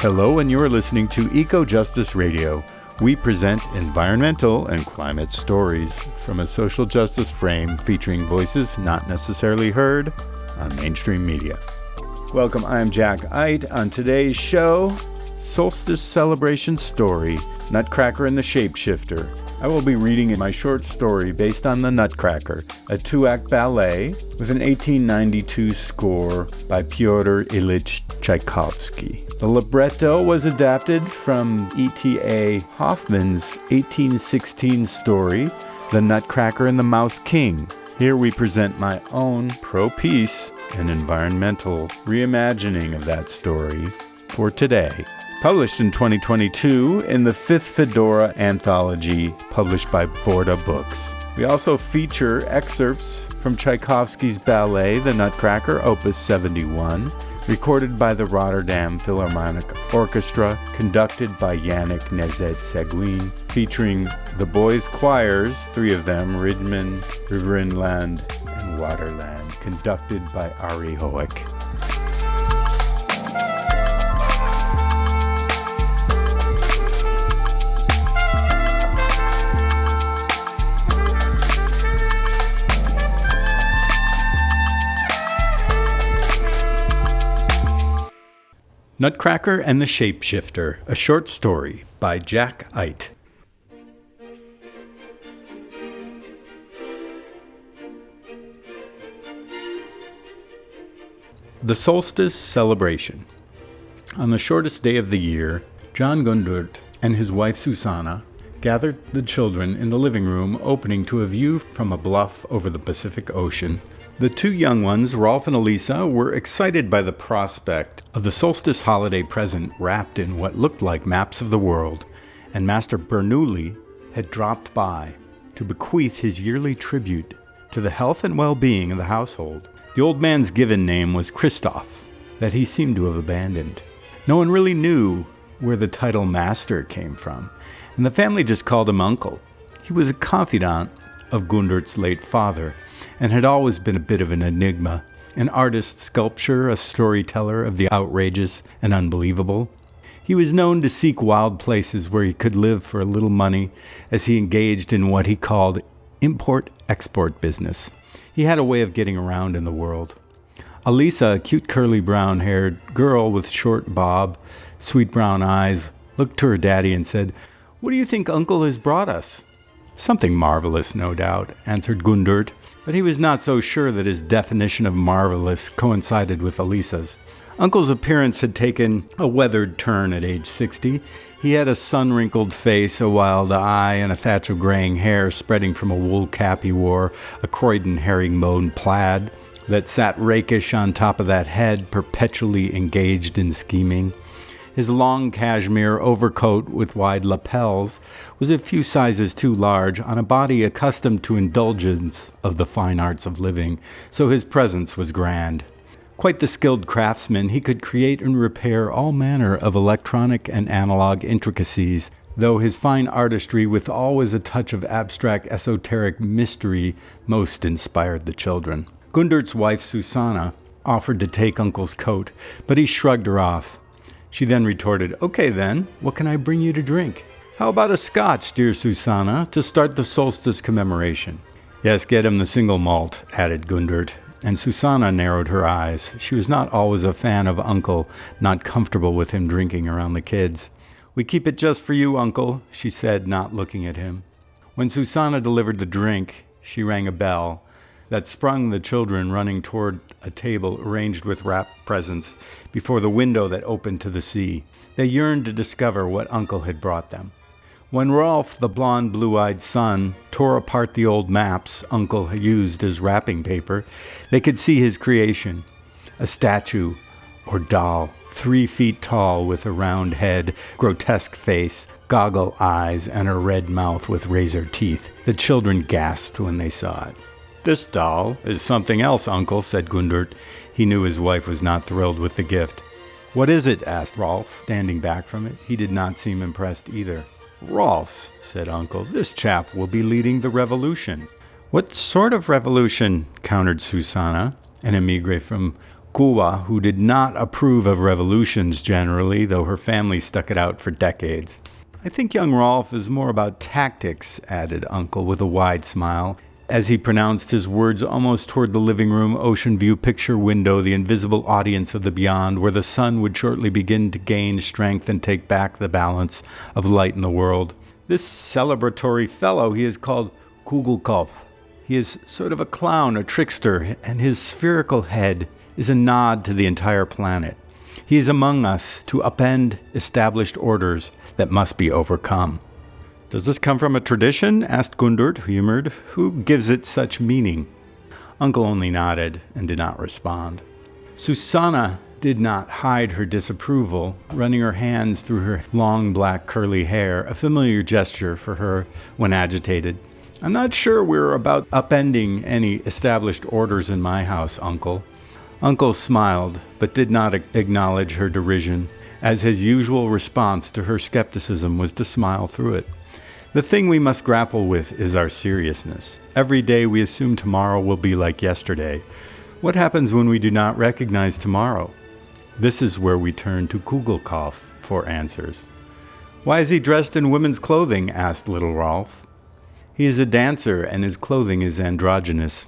Hello, and you are listening to EcoJustice Radio. We present environmental and climate stories from a social justice frame featuring voices not necessarily heard on mainstream media. Welcome, I'm Jack Eidt. On today's show, Solstice celebration story, Nutcracker and the Shapeshifter. I will be reading my short story based on the Nutcracker, a two-act ballet with an 1892 score by Pyotr Ilyich Tchaikovsky. The libretto was adapted from E.T.A. Hoffman's 1816 story, The Nutcracker and the Mouse King. Here we present my own pro-peace and environmental reimagining of that story for today. Published in 2022 in the 5th Fedora anthology published by Borda Books. We also feature excerpts from Tchaikovsky's ballet, The Nutcracker, Opus 71, recorded by the Rotterdam Philharmonic Orchestra, conducted by Yannick Nezet-Seguin, featuring the boys' choirs, three of them, Rijnmond, Rivierenland, and Waterland, conducted by Arie Hoek. Nutcracker and the Shapeshifter, a short story by Jack Eidt. The Solstice celebration. On the shortest day of the year, John Gundert and his wife Susanna gathered the children in the living room opening to a view from a bluff over the Pacific Ocean. The two young ones, Rolf and Elisa, were excited by the prospect of the solstice holiday present wrapped in what looked like maps of the world, and Master Bernoulli had dropped by to bequeath his yearly tribute to the health and well-being of the household. The old man's given name was Christoph, that he seemed to have abandoned. No one really knew where the title Master came from, and the family just called him Uncle. He was a confidant of Gundert's late father, and had always been a bit of an enigma, an artist, sculptor, a storyteller of the outrageous and unbelievable. He was known to seek wild places where he could live for a little money as he engaged in what he called import-export business. He had a way of getting around in the world. Elisa, a cute curly brown-haired girl with short bob, sweet brown eyes, looked to her daddy and said, "What do you think Uncle has brought us?" "Something marvelous, no doubt," answered Gundert, but he was not so sure that his definition of marvelous coincided with Elisa's. Uncle's appearance had taken a weathered turn at age 60. He had a sun-wrinkled face, a wild eye, and a thatch of graying hair spreading from a wool cap he wore, a Croydon herringbone plaid that sat rakish on top of that head, perpetually engaged in scheming. His long cashmere overcoat with wide lapels was a few sizes too large on a body accustomed to indulgence of the fine arts of living, so his presence was grand. Quite the skilled craftsman, he could create and repair all manner of electronic and analog intricacies, though his fine artistry, with always a touch of abstract esoteric mystery, most inspired the children. Gundert's wife, Susanna, offered to take Uncle's coat, but he shrugged her off. She then retorted, "Okay then, what can I bring you to drink?" "How about a scotch, dear Susanna, to start the solstice commemoration?" "Yes, get him the single malt," added Gundert, and Susanna narrowed her eyes. She was not always a fan of Uncle, not comfortable with him drinking around the kids. "We keep it just for you, Uncle," she said, not looking at him. When Susanna delivered the drink, she rang a bell that sprung the children running toward a table arranged with wrapped presents before the window that opened to the sea. They yearned to discover what Uncle had brought them. When Rolf, the blond, blue-eyed son, tore apart the old maps Uncle had used as wrapping paper, they could see his creation, a statue or doll, 3 feet tall with a round head, grotesque face, goggle eyes, and a red mouth with razor teeth. The children gasped when they saw it. "This doll is something else, Uncle," said Gundert. He knew his wife was not thrilled with the gift. "What is it?" asked Rolf, standing back from it. He did not seem impressed either. "Rolf," said Uncle, "this chap will be leading the revolution." "What sort of revolution?" countered Susanna, an emigre from Cuba, who did not approve of revolutions generally, though her family stuck it out for decades. I think young Rolf is more about tactics, added Uncle with a wide smile, as he pronounced his words almost toward the living room ocean view picture window, the invisible audience of the beyond, where the sun would shortly begin to gain strength and take back the balance of light in the world. This celebratory fellow he is called Kugelkopf. He is sort of a clown, a trickster, and his spherical head is a nod to the entire planet. He is among us to upend established orders that must be overcome. Does this come from a tradition? Asked Gundert, humored. Who gives it such meaning? Uncle only nodded and did not respond. Susanna did not hide her disapproval, running her hands through her long black curly hair, a familiar gesture for her when agitated. I'm not sure we're about upending any established orders in my house, Uncle. Uncle smiled, but did not acknowledge her derision, as his usual response to her skepticism was to smile through it. The thing we must grapple with is our seriousness. Every day we assume tomorrow will be like yesterday. What happens when we do not recognize tomorrow? This is where we turn to Kugelkopf for answers. Why is he dressed in women's clothing? Asked little Rolf. He is a dancer, and his clothing is androgynous.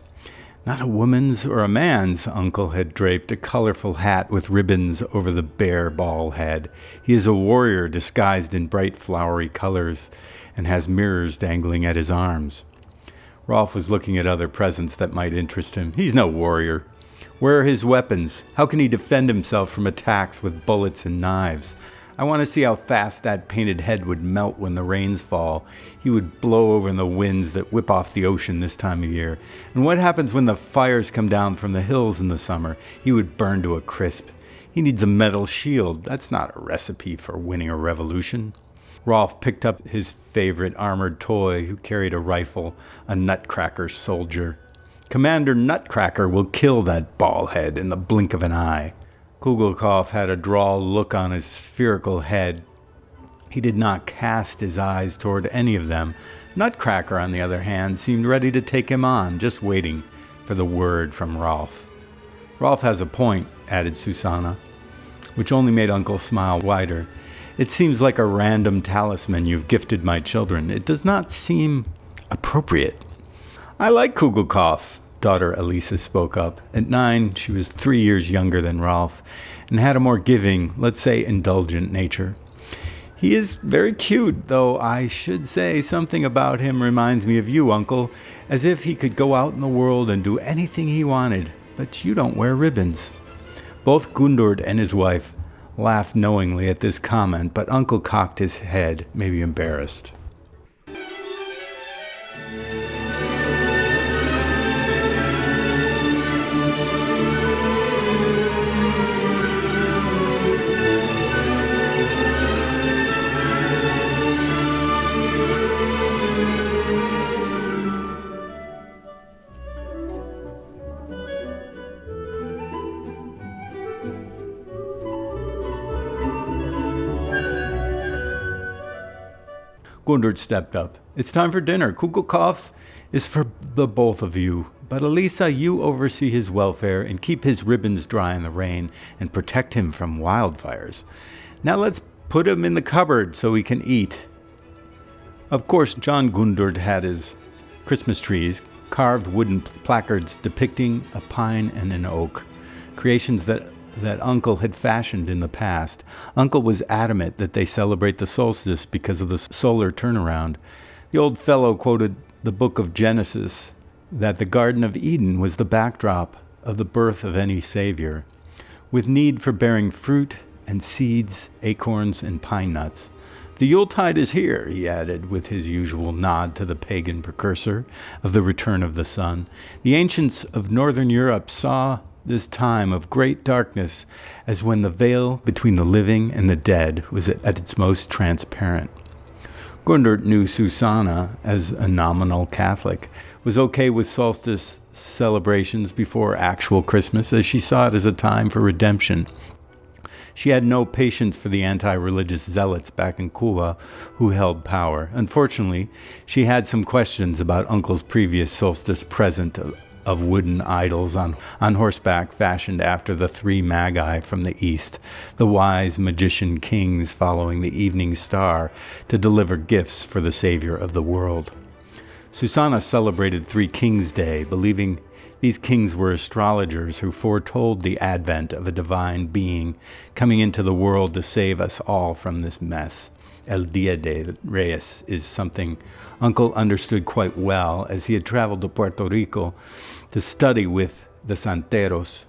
Not a woman's or a man's. Uncle had draped a colorful hat with ribbons over the bare bald head. He is a warrior disguised in bright flowery colors and has mirrors dangling at his arms. Rolf was looking at other presents that might interest him. He's no warrior. Where are his weapons? How can he defend himself from attacks with bullets and knives? I want to see how fast that painted head would melt when the rains fall. He would blow over in the winds that whip off the ocean this time of year. And what happens when the fires come down from the hills in the summer? He would burn to a crisp. He needs a metal shield. That's not a recipe for winning a revolution. Rolf picked up his favorite armored toy, who carried a rifle, a Nutcracker soldier. Commander Nutcracker will kill that bald head in the blink of an eye. Kugelkopf had a droll look on his spherical head. He did not cast his eyes toward any of them. Nutcracker, on the other hand, seemed ready to take him on, just waiting for the word from Rolf. Rolf has a point, added Susanna, which only made Uncle smile wider. It seems like a random talisman you've gifted my children. It does not seem appropriate. I like Kugelkopf, daughter Elisa spoke up. At 9, she was 3 years younger than Rolf and had a more giving, let's say indulgent nature. He is very cute, though I should say something about him reminds me of you, Uncle, as if he could go out in the world and do anything he wanted, but you don't wear ribbons. Both Gundert and his wife laughed knowingly at this comment, but Uncle cocked his head, maybe embarrassed. Gundert stepped up. It's time for dinner. Kugelkopf is for the both of you. But Elisa, you oversee his welfare and keep his ribbons dry in the rain and protect him from wildfires. Now let's put him in the cupboard so he can eat. Of course, John Gundert had his Christmas trees, carved wooden placards depicting a pine and an oak, creations that Uncle had fashioned in the past. Uncle was adamant that they celebrate the solstice because of the solar turnaround. The old fellow quoted the book of Genesis, that the Garden of Eden was the backdrop of the birth of any savior, with need for bearing fruit and seeds, acorns, and pine nuts. The Yuletide is here, he added, with his usual nod to the pagan precursor of the return of the sun. The ancients of northern Europe saw this time of great darkness as when the veil between the living and the dead was at its most transparent. Gundert knew Susanna as a nominal Catholic, was okay with solstice celebrations before actual Christmas, as she saw it as a time for redemption. She had no patience for the anti-religious zealots back in Cuba who held power. Unfortunately, she had some questions about Uncle's previous solstice present of wooden idols on horseback fashioned after the three magi from the east, the wise magician kings following the evening star to deliver gifts for the Savior of the world. Susanna celebrated Three Kings' Day, believing these kings were astrologers who foretold the advent of a divine being coming into the world to save us all from this mess. El Dia de Reyes is something Uncle understood quite well, as he had traveled to Puerto Rico to study with the santeros,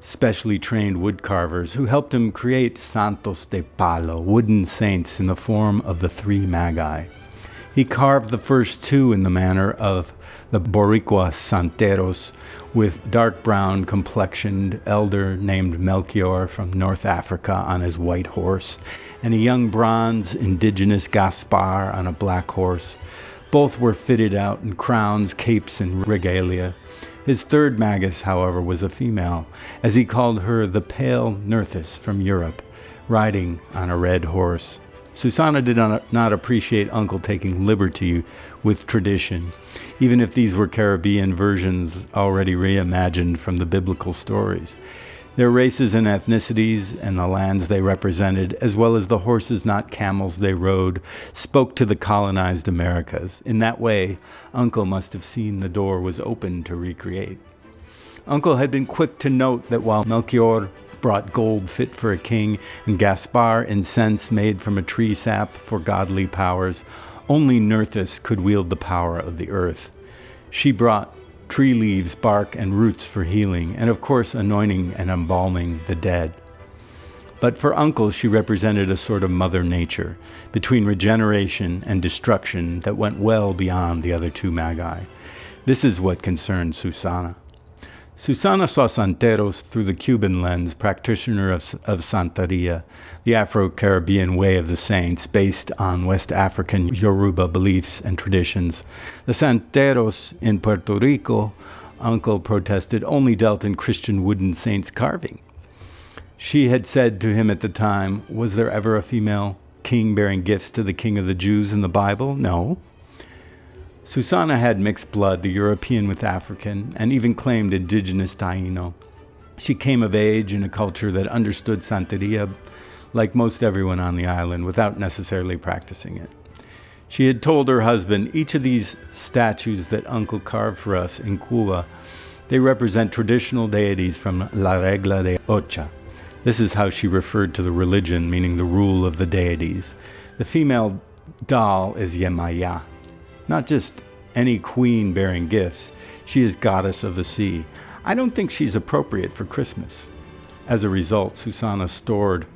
specially trained woodcarvers who helped him create santos de palo, wooden saints in the form of the three magi. He carved the first two in the manner of the Boricua santeros, with dark brown complexioned elder named Melchior from North Africa on his white horse, and a young bronze indigenous Gaspar on a black horse. Both were fitted out in crowns, capes, and regalia. His third magus, however, was a female, as he called her the pale Nerthus from Europe, riding on a red horse. Susanna did not appreciate Uncle taking liberty with tradition, even if these were Caribbean versions already reimagined from the biblical stories. Their races and ethnicities and the lands they represented, as well as the horses, not camels, they rode, spoke to the colonized Americas. In that way, Uncle must have seen the door was open to recreate. Uncle had been quick to note that while Melchior brought gold fit for a king, and Gaspar incense made from a tree sap for godly powers, only Nerthus could wield the power of the earth. She brought tree leaves, bark, and roots for healing, and of course anointing and embalming the dead. But for Uncle, she represented a sort of Mother Nature, between regeneration and destruction that went well beyond the other two magi. This is what concerned Susanna. Susanna saw santeros through the Cuban lens, practitioner of Santeria, the Afro-Caribbean way of the saints, based on West African Yoruba beliefs and traditions. The santeros in Puerto Rico, Uncle protested, only dealt in Christian wooden saints carving. She had said to him at the time, was there ever a female king bearing gifts to the king of the Jews in the Bible? No. Susanna had mixed blood, the European with African, and even claimed indigenous Taino. She came of age in a culture that understood Santeria like most everyone on the island without necessarily practicing it. She had told her husband, each of these statues that Uncle carved for us in Cuba, they represent traditional deities from La Regla de Ocha. This is how she referred to the religion, meaning the rule of the deities. The female doll is Yemaya. Not just any queen bearing gifts, she is goddess of the sea. I don't think she's appropriate for Christmas. As a result, Susanna stored,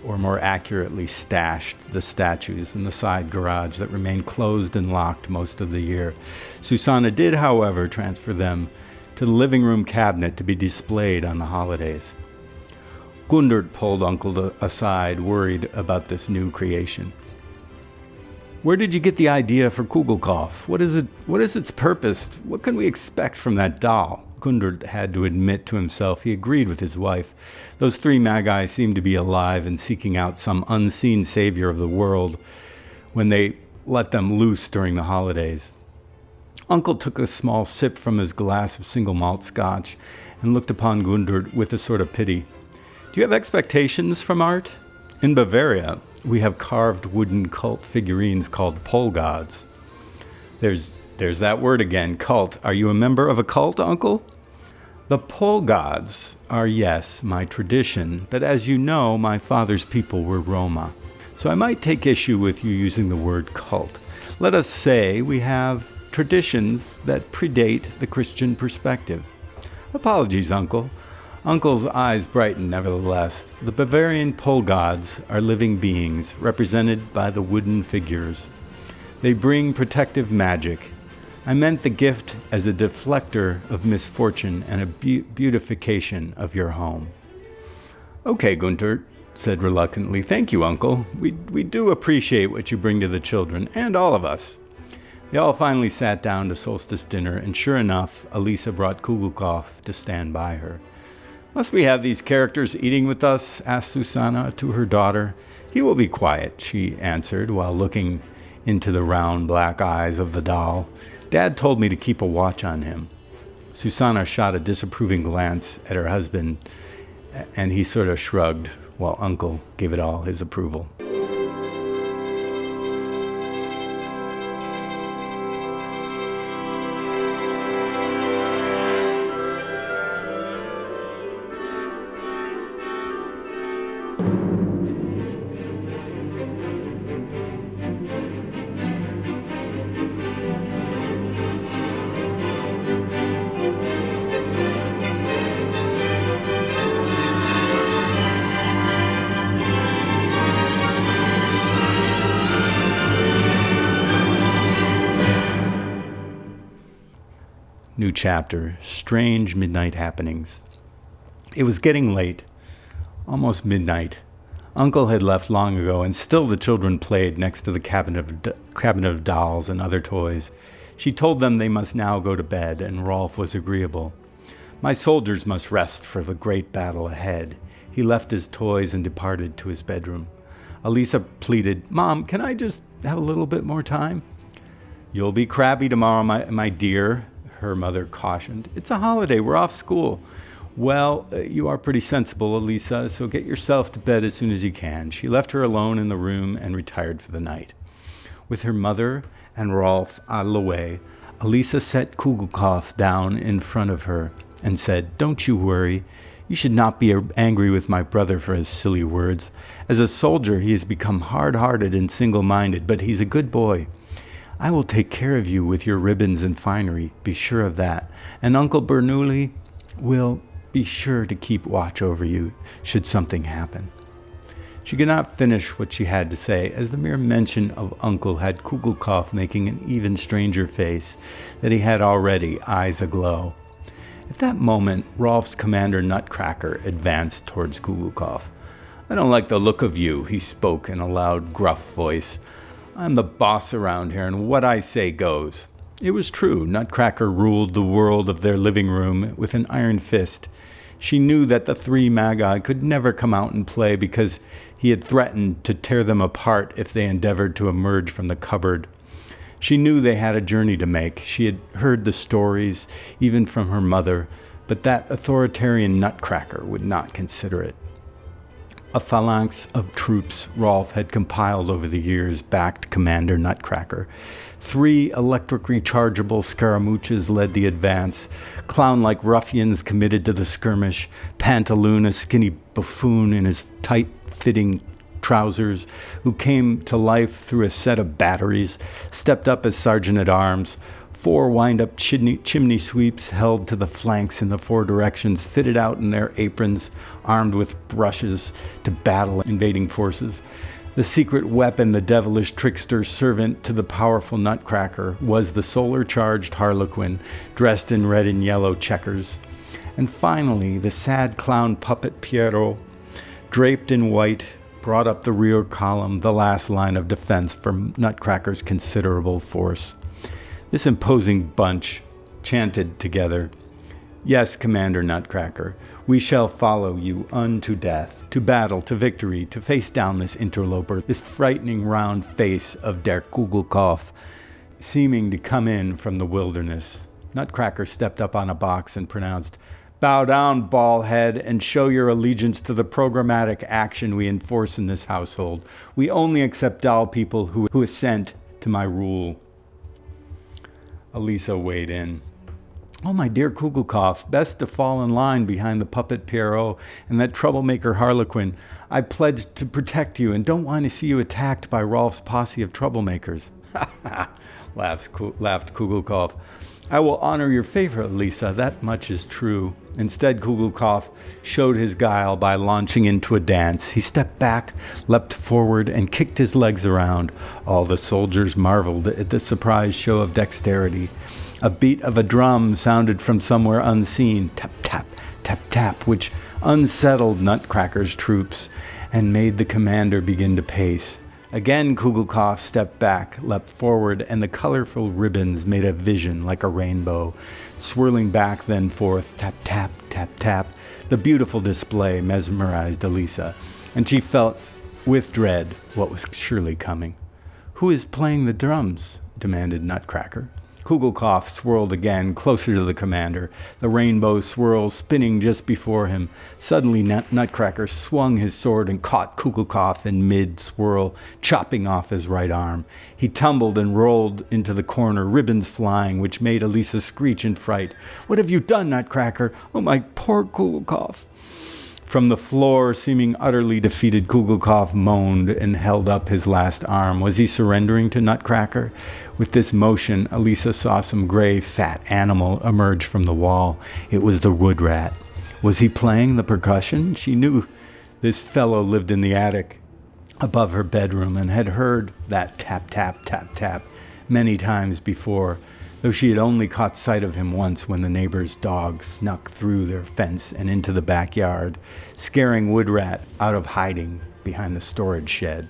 or more accurately stashed, the statues in the side garage that remained closed and locked most of the year. Susanna did, however, transfer them to the living room cabinet to be displayed on the holidays. Gundert pulled Uncle aside, worried about this new creation. Where did you get the idea for Kugelkopf? What is it? What is its purpose? What can we expect from that doll? Gundert had to admit to himself he agreed with his wife. Those three magi seemed to be alive and seeking out some unseen savior of the world when they let them loose during the holidays. Uncle took a small sip from his glass of single malt scotch and looked upon Gundert with a sort of pity. Do you have expectations from art? In Bavaria, we have carved wooden cult figurines called pole gods. There's that word again, cult. Are you a member of a cult, Uncle? The pole gods are, yes, my tradition, but as you know, my father's people were Roma. So I might take issue with you using the word cult. Let us say we have traditions that predate the Christian perspective. Apologies, Uncle. Uncle's eyes brightened nevertheless. The Bavarian pole gods are living beings represented by the wooden figures. They bring protective magic. I meant the gift as a deflector of misfortune and a beautification of your home. Okay, Gunther said reluctantly. Thank you, Uncle. We do appreciate what you bring to the children, and all of us. They all finally sat down to Solstice dinner, and sure enough, Elisa brought Kugelkopf to stand by her. Must we have these characters eating with us? Asked Susanna to her daughter. He will be quiet, she answered, while looking into the round black eyes of the doll. Dad told me to keep a watch on him. Susanna shot a disapproving glance at her husband, and he sort of shrugged, while Uncle gave it all his approval. New chapter, strange midnight happenings. It was getting late, almost midnight. Uncle had left long ago, and still the children played next to the cabinet of dolls and other toys. She told them they must now go to bed, and Rolf was agreeable. My soldiers must rest for the great battle ahead. He left his toys and departed to his bedroom. Elisa pleaded, "Mom, can I just have a little bit more time?" "You'll be crabby tomorrow, my dear," her mother cautioned. "It's a holiday. We're off school." "Well, you are pretty sensible, Elisa, so get yourself to bed as soon as you can." She left her alone in the room and retired for the night. With her mother and Rolf out of the way, Elisa set Kugelkopf down in front of her and said, "Don't you worry. You should not be angry with my brother for his silly words. As a soldier, he has become hard-hearted and single-minded, but he's a good boy. I will take care of you with your ribbons and finery, be sure of that. And Uncle Bernoulli will be sure to keep watch over you should something happen." She could not finish what she had to say, as the mere mention of Uncle had Kugelkopf making an even stranger face that he had already, eyes aglow. At that moment, Rolf's commander Nutcracker advanced towards Kugelkopf. "I don't like the look of you," he spoke in a loud, gruff voice. "I'm the boss around here, and what I say goes." It was true. Nutcracker ruled the world of their living room with an iron fist. She knew that the three magi could never come out and play because he had threatened to tear them apart if they endeavored to emerge from the cupboard. She knew they had a journey to make. She had heard the stories, even from her mother, but that authoritarian Nutcracker would not consider it. A phalanx of troops Rolf had compiled over the years backed Commander Nutcracker. 3 electric rechargeable Scaramucci's led the advance. Clown-like ruffians committed to the skirmish. Pantaloon, a skinny buffoon in his tight-fitting trousers, who came to life through a set of batteries, stepped up as sergeant-at-arms. 4 wind-up chimney sweeps held to the flanks in the 4 directions, fitted out in their aprons, armed with brushes to battle invading forces. The secret weapon, the devilish trickster servant to the powerful Nutcracker, was the solar-charged Harlequin, dressed in red and yellow checkers. And finally, the sad clown puppet Pierrot, draped in white, brought up the rear column, the last line of defense for Nutcracker's considerable force. This imposing bunch chanted together, "Yes, Commander Nutcracker, we shall follow you unto death, to battle, to victory, to face down this interloper, this frightening round face of der Kugelkopf, seeming to come in from the wilderness." Nutcracker stepped up on a box and pronounced, "Bow down, ballhead, and show your allegiance to the programmatic action we enforce in this household. We only accept doll people who assent to my rule." Elisa weighed in. "Oh, my dear Kugelkopf, best to fall in line behind the puppet Pierrot and that troublemaker Harlequin. I pledge to protect you and don't want to see you attacked by Rolf's posse of troublemakers." "Ha ha," laughed Kugelkopf. "I will honor your favor, Elisa, that much is true." Instead, Kugelkopf showed his guile by launching into a dance. He stepped back, leapt forward, and kicked his legs around. All the soldiers marveled at the surprise show of dexterity. A beat of a drum sounded from somewhere unseen, tap, tap, tap, tap, which unsettled Nutcracker's troops and made the commander begin to pace. Again, Kugelkopf stepped back, leapt forward, and the colorful ribbons made a vision like a rainbow, swirling back then forth, tap, tap, tap, tap. The beautiful display mesmerized Elisa, and she felt with dread what was surely coming. "Who is playing the drums?" demanded Nutcracker. Kugelkopf swirled again, closer to the commander, the rainbow swirl spinning just before him. Suddenly, Nutcracker swung his sword and caught Kugelkopf in mid-swirl, chopping off his right arm. He tumbled and rolled into the corner, ribbons flying, which made Elisa screech in fright. "What have you done, Nutcracker? Oh, my poor Kugelkopf!" From the floor, seeming utterly defeated, Kugelkopf moaned and held up his last arm. Was he surrendering to Nutcracker? With this motion, Elisa saw some gray, fat animal emerge from the wall. It was the wood rat. Was he playing the percussion? She knew this fellow lived in the attic above her bedroom and had heard that tap, tap, tap, tap many times before, though she had only caught sight of him once when the neighbor's dog snuck through their fence and into the backyard, scaring Woodrat out of hiding behind the storage shed.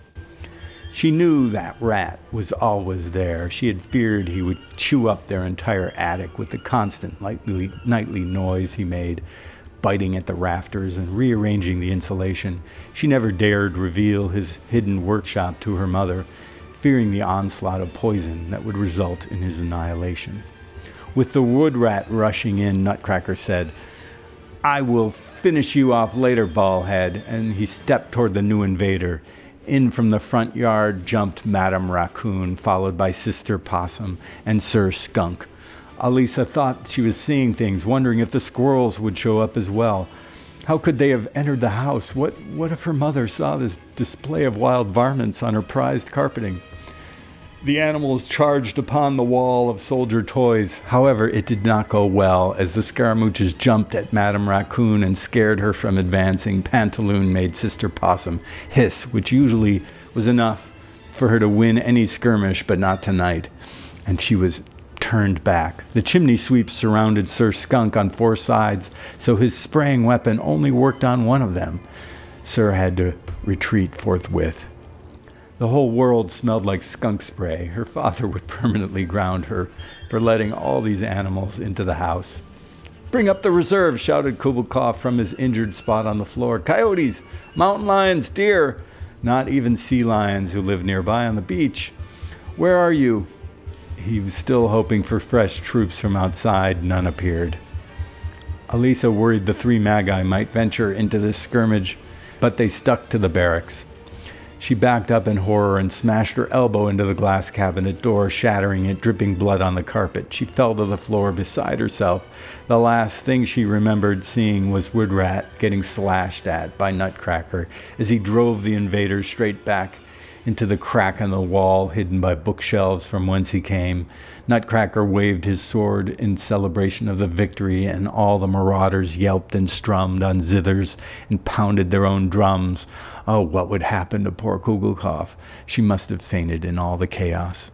She knew that rat was always there. She had feared he would chew up their entire attic with the constant nightly noise he made, biting at the rafters and rearranging the insulation. She never dared reveal his hidden workshop to her mother, fearing the onslaught of poison that would result in his annihilation. With the wood rat rushing in, Nutcracker said, "I will finish you off later, ballhead," and he stepped toward the new invader. In from the front yard jumped Madame Raccoon, followed by Sister Possum and Sir Skunk. Elisa thought she was seeing things, wondering if the squirrels would show up as well. How could they have entered the house? What if her mother saw this display of wild varmints on her prized carpeting? The animals charged upon the wall of soldier toys. However, it did not go well. As the Scaramouches jumped at Madame Raccoon and scared her from advancing, Pantaloon made Sister Possum hiss, which usually was enough for her to win any skirmish, but not tonight. And she was turned back. The chimney sweeps surrounded Sir Skunk on 4 sides, so his spraying weapon only worked on one of them. Sir had to retreat forthwith. The whole world smelled like skunk spray. Her father would permanently ground her for letting all these animals into the house. "Bring up the reserve," shouted Kugelkopf from his injured spot on the floor. "Coyotes, mountain lions, deer, not even sea lions who live nearby on the beach. Where are you?" He was still hoping for fresh troops from outside. None appeared. Elisa worried the 3 magi might venture into this skirmish, but they stuck to the barracks. She backed up in horror and smashed her elbow into the glass cabinet door, shattering it, dripping blood on the carpet. She fell to the floor beside herself. The last thing she remembered seeing was Woodrat getting slashed at by Nutcracker as he drove the invaders straight back into the crack in the wall hidden by bookshelves from whence he came. Nutcracker waved his sword in celebration of the victory, and all the marauders yelped and strummed on zithers and pounded their own drums. Oh, what would happen to poor Kugelkopf? She must have fainted in all the chaos.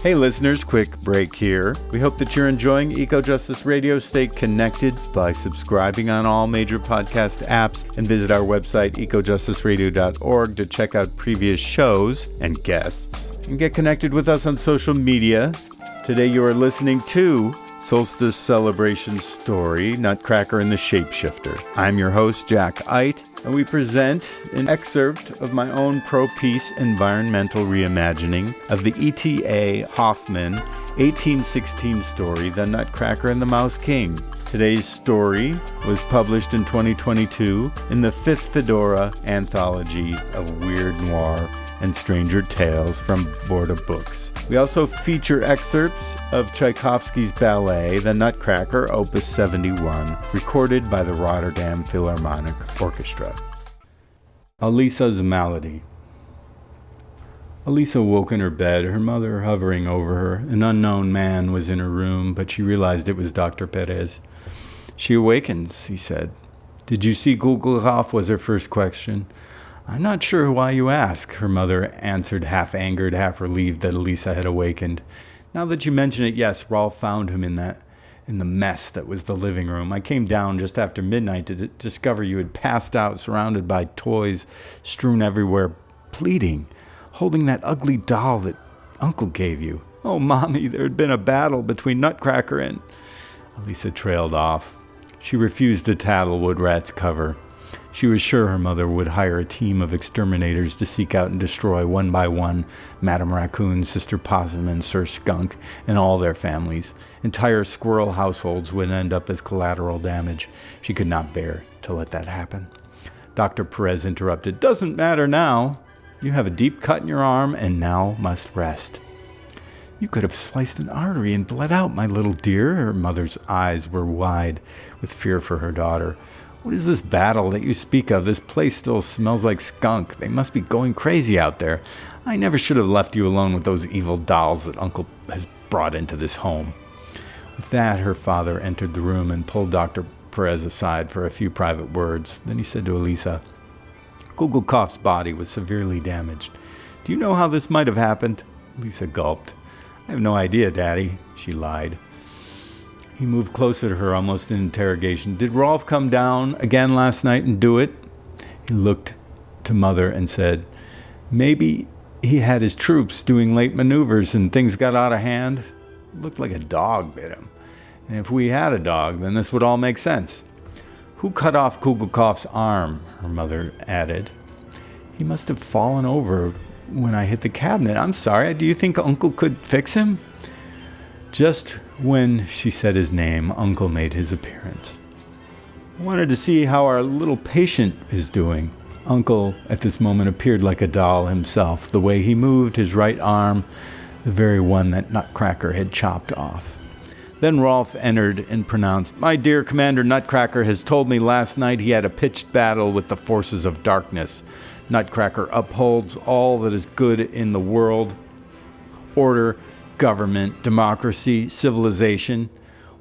Hey listeners, quick break here. We hope that you're enjoying EcoJustice Radio. Stay connected by subscribing on all major podcast apps and visit our website, ecojusticeradio.org, to check out previous shows and guests. And get connected with us on social media. Today you are listening to Solstice Celebration Story, Nutcracker and the Shapeshifter. I'm your host, Jack Eidt, and we present an excerpt of my own pro-peace environmental reimagining of the E.T.A. Hoffman 1816 story, The Nutcracker and the Mouse King. Today's story was published in 2022 in the 5th Fedora anthology of Weird Noir and Stranger Tales from Borda Books. We also feature excerpts of Tchaikovsky's ballet, The Nutcracker, Opus 71, recorded by the Rotterdam Philharmonic Orchestra. Elisa's Malady. Elisa woke in her bed, her mother hovering over her. An unknown man was in her room, but she realized it was Dr. Perez. "She awakens," he said. "Did you see Kugelhoff?" was her first question. "I'm not sure why you ask," her mother answered, half angered, half relieved that Elisa had awakened. "Now that you mention it, yes, Rolf found him in the mess that was the living room. I came down just after midnight to discover you had passed out, surrounded by toys strewn everywhere, pleading, holding that ugly doll that Uncle gave you. Oh, Mommy, there had been a battle between Nutcracker and..." Elisa trailed off. She refused to tattle Woodrat's cover. She was sure her mother would hire a team of exterminators to seek out and destroy one by one Madame Raccoon, Sister Possum, and Sir Skunk, and all their families. Entire squirrel households would end up as collateral damage. She could not bear to let that happen. Dr. Perez interrupted. "Doesn't matter now. You have a deep cut in your arm and now must rest." "You could have sliced an artery and bled out, my little dear." Her mother's eyes were wide with fear for her daughter. "What is this battle that you speak of? This place still smells like skunk. They must be going crazy out there. I never should have left you alone with those evil dolls that Uncle has brought into this home." With that, her father entered the room and pulled Dr. Perez aside for a few private words. Then he said to Elisa, "Kugelkoff's body was severely damaged. Do you know how this might have happened?" Elisa gulped. "I have no idea, Daddy," she lied. He moved closer to her, almost in interrogation. "Did Rolf come down again last night and do it?" He looked to Mother and said, "Maybe he had his troops doing late maneuvers and things got out of hand. It looked like a dog bit him. And if we had a dog, then this would all make sense." "Who cut off Kugelkoff's arm?" her mother added. "He must have fallen over when I hit the cabinet. I'm sorry. Do you think Uncle could fix him?" Just when she said his name, Uncle made his appearance. "I wanted to see how our little patient is doing." Uncle, at this moment, appeared like a doll himself, the way he moved his right arm, the very one that Nutcracker had chopped off. Then Rolf entered and pronounced, "My dear Commander Nutcracker has told me last night he had a pitched battle with the forces of darkness. Nutcracker upholds all that is good in the world, order, government, democracy, civilization.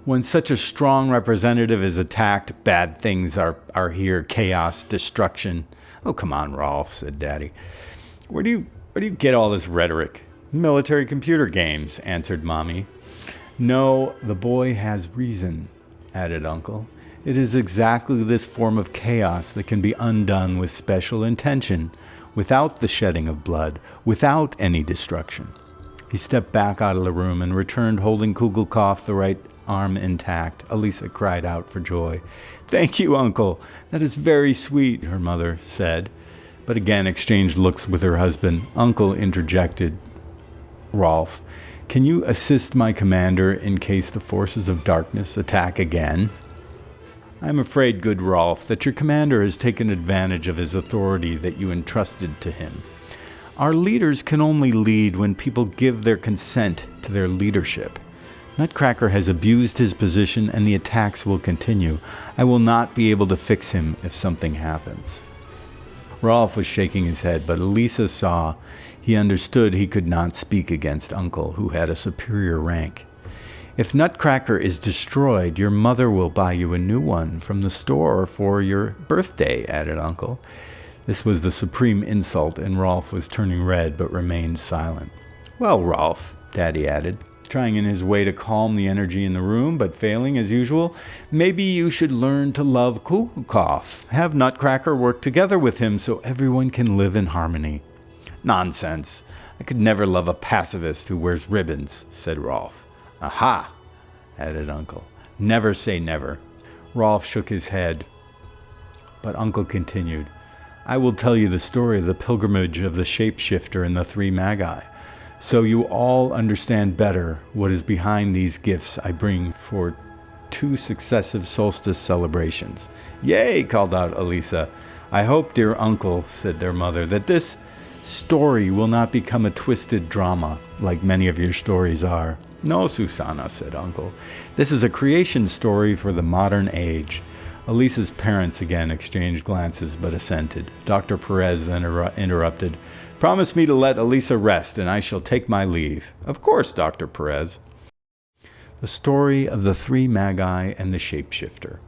When such a strong representative is attacked, bad things are here, chaos, destruction." "Oh, come on, Rolf," said Daddy. Where do you get all this rhetoric?" "Military computer games," answered Mommy. "No, the boy has reason," added Uncle. "It is exactly this form of chaos that can be undone with special intention, without the shedding of blood, without any destruction." He stepped back out of the room and returned holding Kugelkoff, the right arm intact. Elisa cried out for joy. "Thank you, Uncle. That is very sweet," her mother said, but again exchanged looks with her husband. Uncle interjected, "Rolf, can you assist my commander in case the forces of darkness attack again?" "I am afraid, good Rolf, that your commander has taken advantage of his authority that you entrusted to him. Our leaders can only lead when people give their consent to their leadership. Nutcracker has abused his position and the attacks will continue. I will not be able to fix him if something happens." Rolf was shaking his head, but Elisa saw he understood he could not speak against Uncle, who had a superior rank. "If Nutcracker is destroyed, your mother will buy you a new one from the store for your birthday," added Uncle. This was the supreme insult, and Rolf was turning red but remained silent. "Well, Rolf," Daddy added, trying in his way to calm the energy in the room, but failing as usual. Maybe you should learn to love Kukulkov. Have Nutcracker work together with him so everyone can live in harmony. Nonsense. I could never love a pacifist who wears ribbons, said Rolf. Aha, added Uncle. Never say never. Rolf shook his head, but Uncle continued. I will tell you the story of the pilgrimage of the Shapeshifter and the three Magi, so you all understand better what is behind these gifts I bring for 2 successive solstice celebrations. Yay, called out Elisa. I hope, dear uncle, said their mother, that this story will not become a twisted drama like many of your stories are. No, Susanna, said Uncle. This is a creation story for the modern age. Elisa's parents again exchanged glances but assented. Dr. Perez then interrupted. Promise me to let Elisa rest, and I shall take my leave. Of course, Dr. Perez. The story of the three Magi and the Shapeshifter.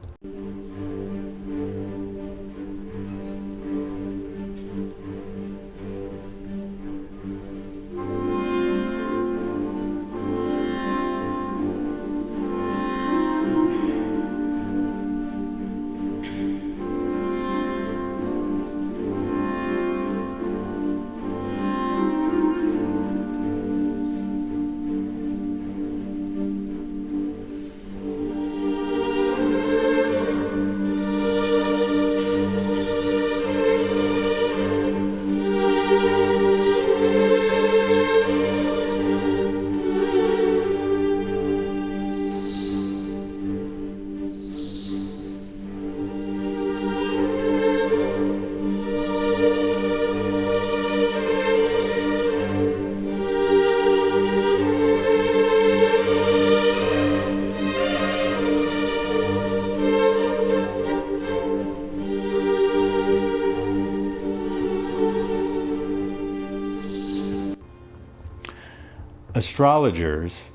Astrologers,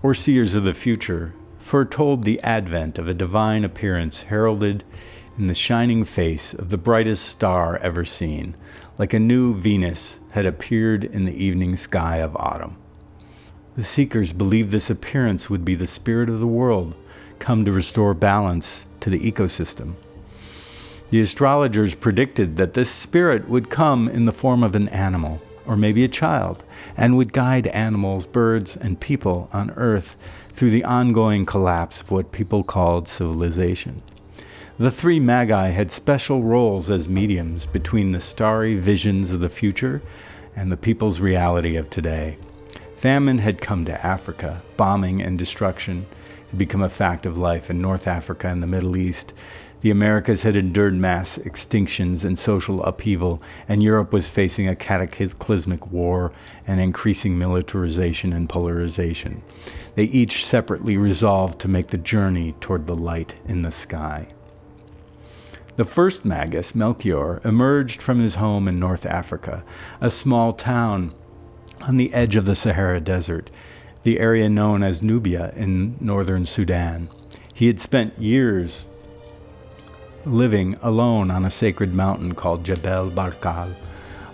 or seers of the future, foretold the advent of a divine appearance heralded in the shining face of the brightest star ever seen, like a new Venus had appeared in the evening sky of autumn. The seekers believed this appearance would be the spirit of the world, come to restore balance to the ecosystem. The astrologers predicted that this spirit would come in the form of an animal, or maybe a child, and would guide animals, birds, and people on Earth through the ongoing collapse of what people called civilization. The three Magi had special roles as mediums between the starry visions of the future and the people's reality of today. Famine had come to Africa. Bombing and destruction had become a fact of life in North Africa and the Middle East. The Americas had endured mass extinctions and social upheaval, and Europe was facing a cataclysmic war and increasing militarization and polarization. They each separately resolved to make the journey toward the light in the sky. The first Magus, Melchior, emerged from his home in North Africa, a small town on the edge of the Sahara Desert, the area known as Nubia in northern Sudan. He had spent years living alone on a sacred mountain called Jebel Barkal,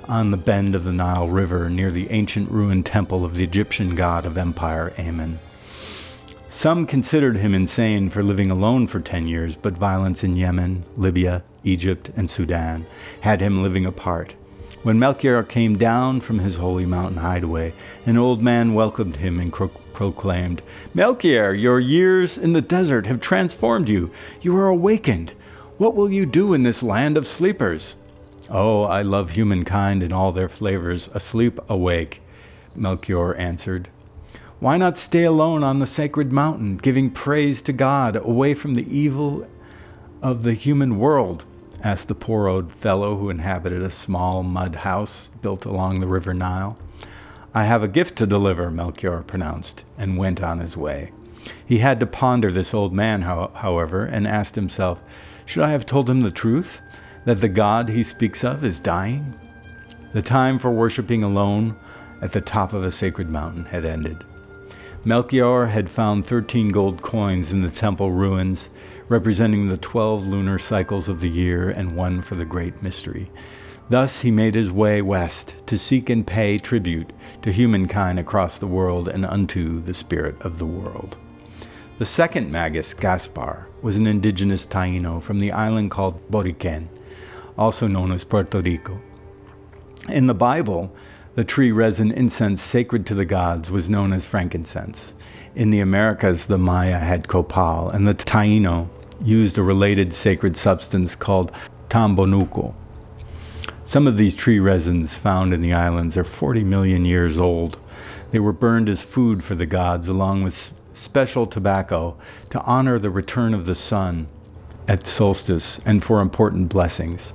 on the bend of the Nile River near the ancient ruined temple of the Egyptian god of empire, Amen. Some considered him insane for living alone for 10 years, but violence in Yemen, Libya, Egypt, and Sudan had him living apart. When Melchior came down from his holy mountain hideaway, an old man welcomed him and proclaimed, Melchior, your years in the desert have transformed you. You are awakened. What will you do in this land of sleepers? Oh, I love humankind in all their flavors, asleep, awake, Melchior answered. Why not stay alone on the sacred mountain, giving praise to God, away from the evil of the human world? Asked the poor old fellow who inhabited a small mud house built along the river Nile. I have a gift to deliver, Melchior pronounced, and went on his way. He had to ponder this old man, however, and asked himself, should I have told him the truth, that the God he speaks of is dying? The time for worshiping alone at the top of a sacred mountain had ended. Melchior had found 13 gold coins in the temple ruins, representing the 12 lunar cycles of the year and one for the great mystery. Thus he made his way west to seek and pay tribute to humankind across the world and unto the spirit of the world. The second magus, Gaspar, was an indigenous Taino from the island called Boriquen, also known as Puerto Rico. In the Bible, the tree resin incense sacred to the gods was known as frankincense. In the Americas, the Maya had copal, and the Taino used a related sacred substance called tambonuco. Some of these tree resins found in the islands are 40 million years old. They were burned as food for the gods, along with special tobacco to honor the return of the sun at solstice and for important blessings.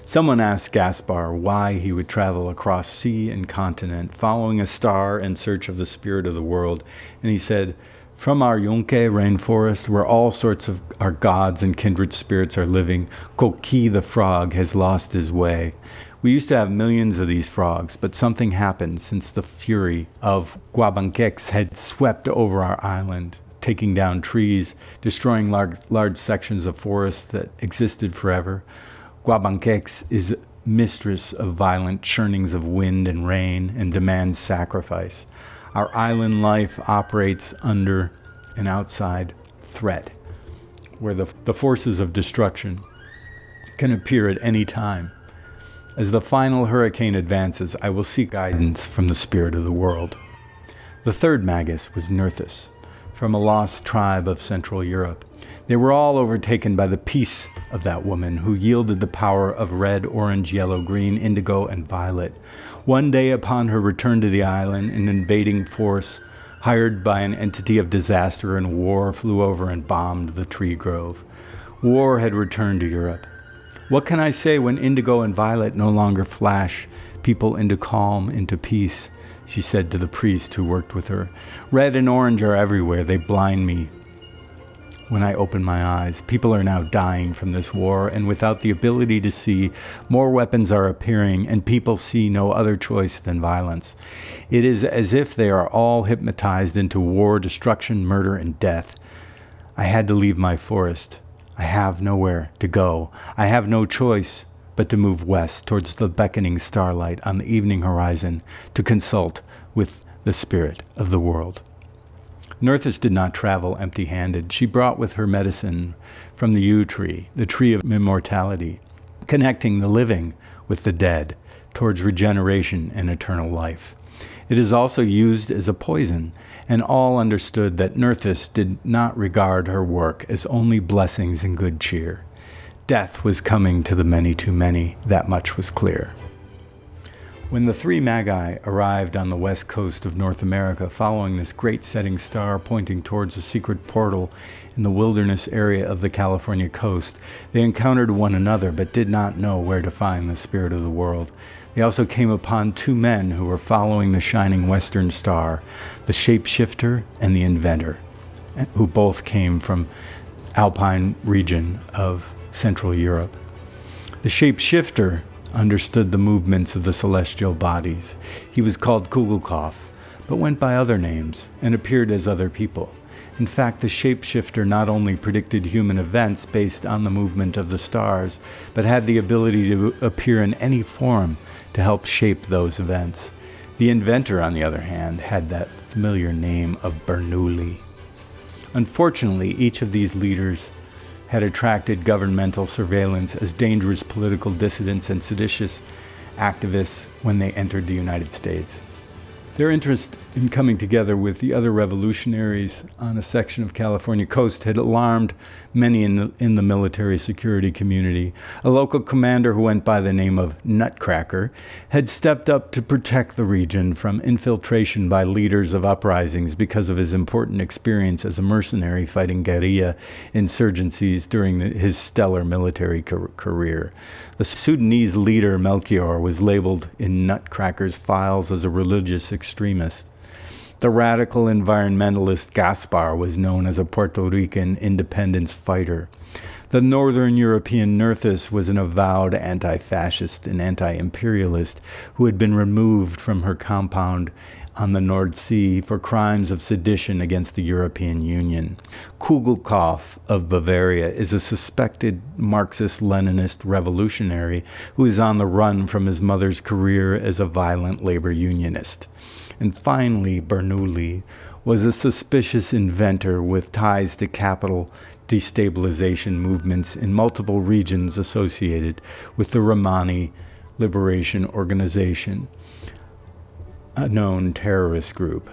Someone asked Gaspar why he would travel across sea and continent, following a star in search of the spirit of the world, and he said, "From our Yunque rainforest, where all sorts of our gods and kindred spirits are living, Coqui the frog has lost his way. We used to have millions of these frogs, but something happened since the fury of Guabanquex had swept over our island, taking down trees, destroying large sections of forests that existed forever. Guabanquex is mistress of violent churnings of wind and rain and demands sacrifice. Our island life operates under an outside threat, where the forces of destruction can appear at any time. As the final hurricane advances, I will seek guidance from the spirit of the world." The third magus was Nerthus, from a lost tribe of Central Europe. They were all overtaken by the peace of that woman, who yielded the power of red, orange, yellow, green, indigo, and violet. One day, upon her return to the island, an invading force, hired by an entity of disaster and war, flew over and bombed the tree grove. War had returned to Europe. What can I say when indigo and violet no longer flash people into calm, into peace? She said to the priest who worked with her. Red and orange are everywhere. They blind me when I open my eyes. People are now dying from this war, and without the ability to see, more weapons are appearing, and people see no other choice than violence. It is as if they are all hypnotized into war, destruction, murder, and death. I had to leave my forest. I have nowhere to go. I have no choice but to move west towards the beckoning starlight on the evening horizon to consult with the spirit of the world. Nerthus did not travel empty-handed. She brought with her medicine from the yew tree, the tree of immortality, connecting the living with the dead towards regeneration and eternal life. It is also used as a poison, and all understood that Nerthus did not regard her work as only blessings and good cheer. Death was coming to the many too many, that much was clear. When the three magi arrived on the west coast of North America, following this great setting star pointing towards a secret portal in the wilderness area of the California coast, they encountered one another but did not know where to find the spirit of the world. They also came upon two men who were following the shining western star, the Shapeshifter and the Inventor, who both came from Alpine region of Central Europe. The Shapeshifter understood the movements of the celestial bodies. He was called Kugelkopf, but went by other names and appeared as other people. In fact, the Shapeshifter not only predicted human events based on the movement of the stars, but had the ability to appear in any form to help shape those events. The Inventor, on the other hand, had that familiar name of Bernoulli. Unfortunately, each of these leaders had attracted governmental surveillance as dangerous political dissidents and seditious activists when they entered the United States. Their interest in coming together with the other revolutionaries on a section of California coast had alarmed many in the military security community. A local commander who went by the name of Nutcracker had stepped up to protect the region from infiltration by leaders of uprisings because of his important experience as a mercenary fighting guerrilla insurgencies during his stellar military career. The Sudanese leader Melchior was labeled in Nutcracker's files as a religious extremist. The radical environmentalist Gaspar was known as a Puerto Rican independence fighter. The Northern European Nerthus was an avowed anti-fascist and anti-imperialist who had been removed from her compound on the North Sea for crimes of sedition against the European Union. Kugelkopf of Bavaria is a suspected Marxist-Leninist revolutionary who is on the run from his mother's career as a violent labor unionist. And finally, Bernoulli was a suspicious inventor with ties to capital destabilization movements in multiple regions associated with the Romani Liberation Organization, a known terrorist group.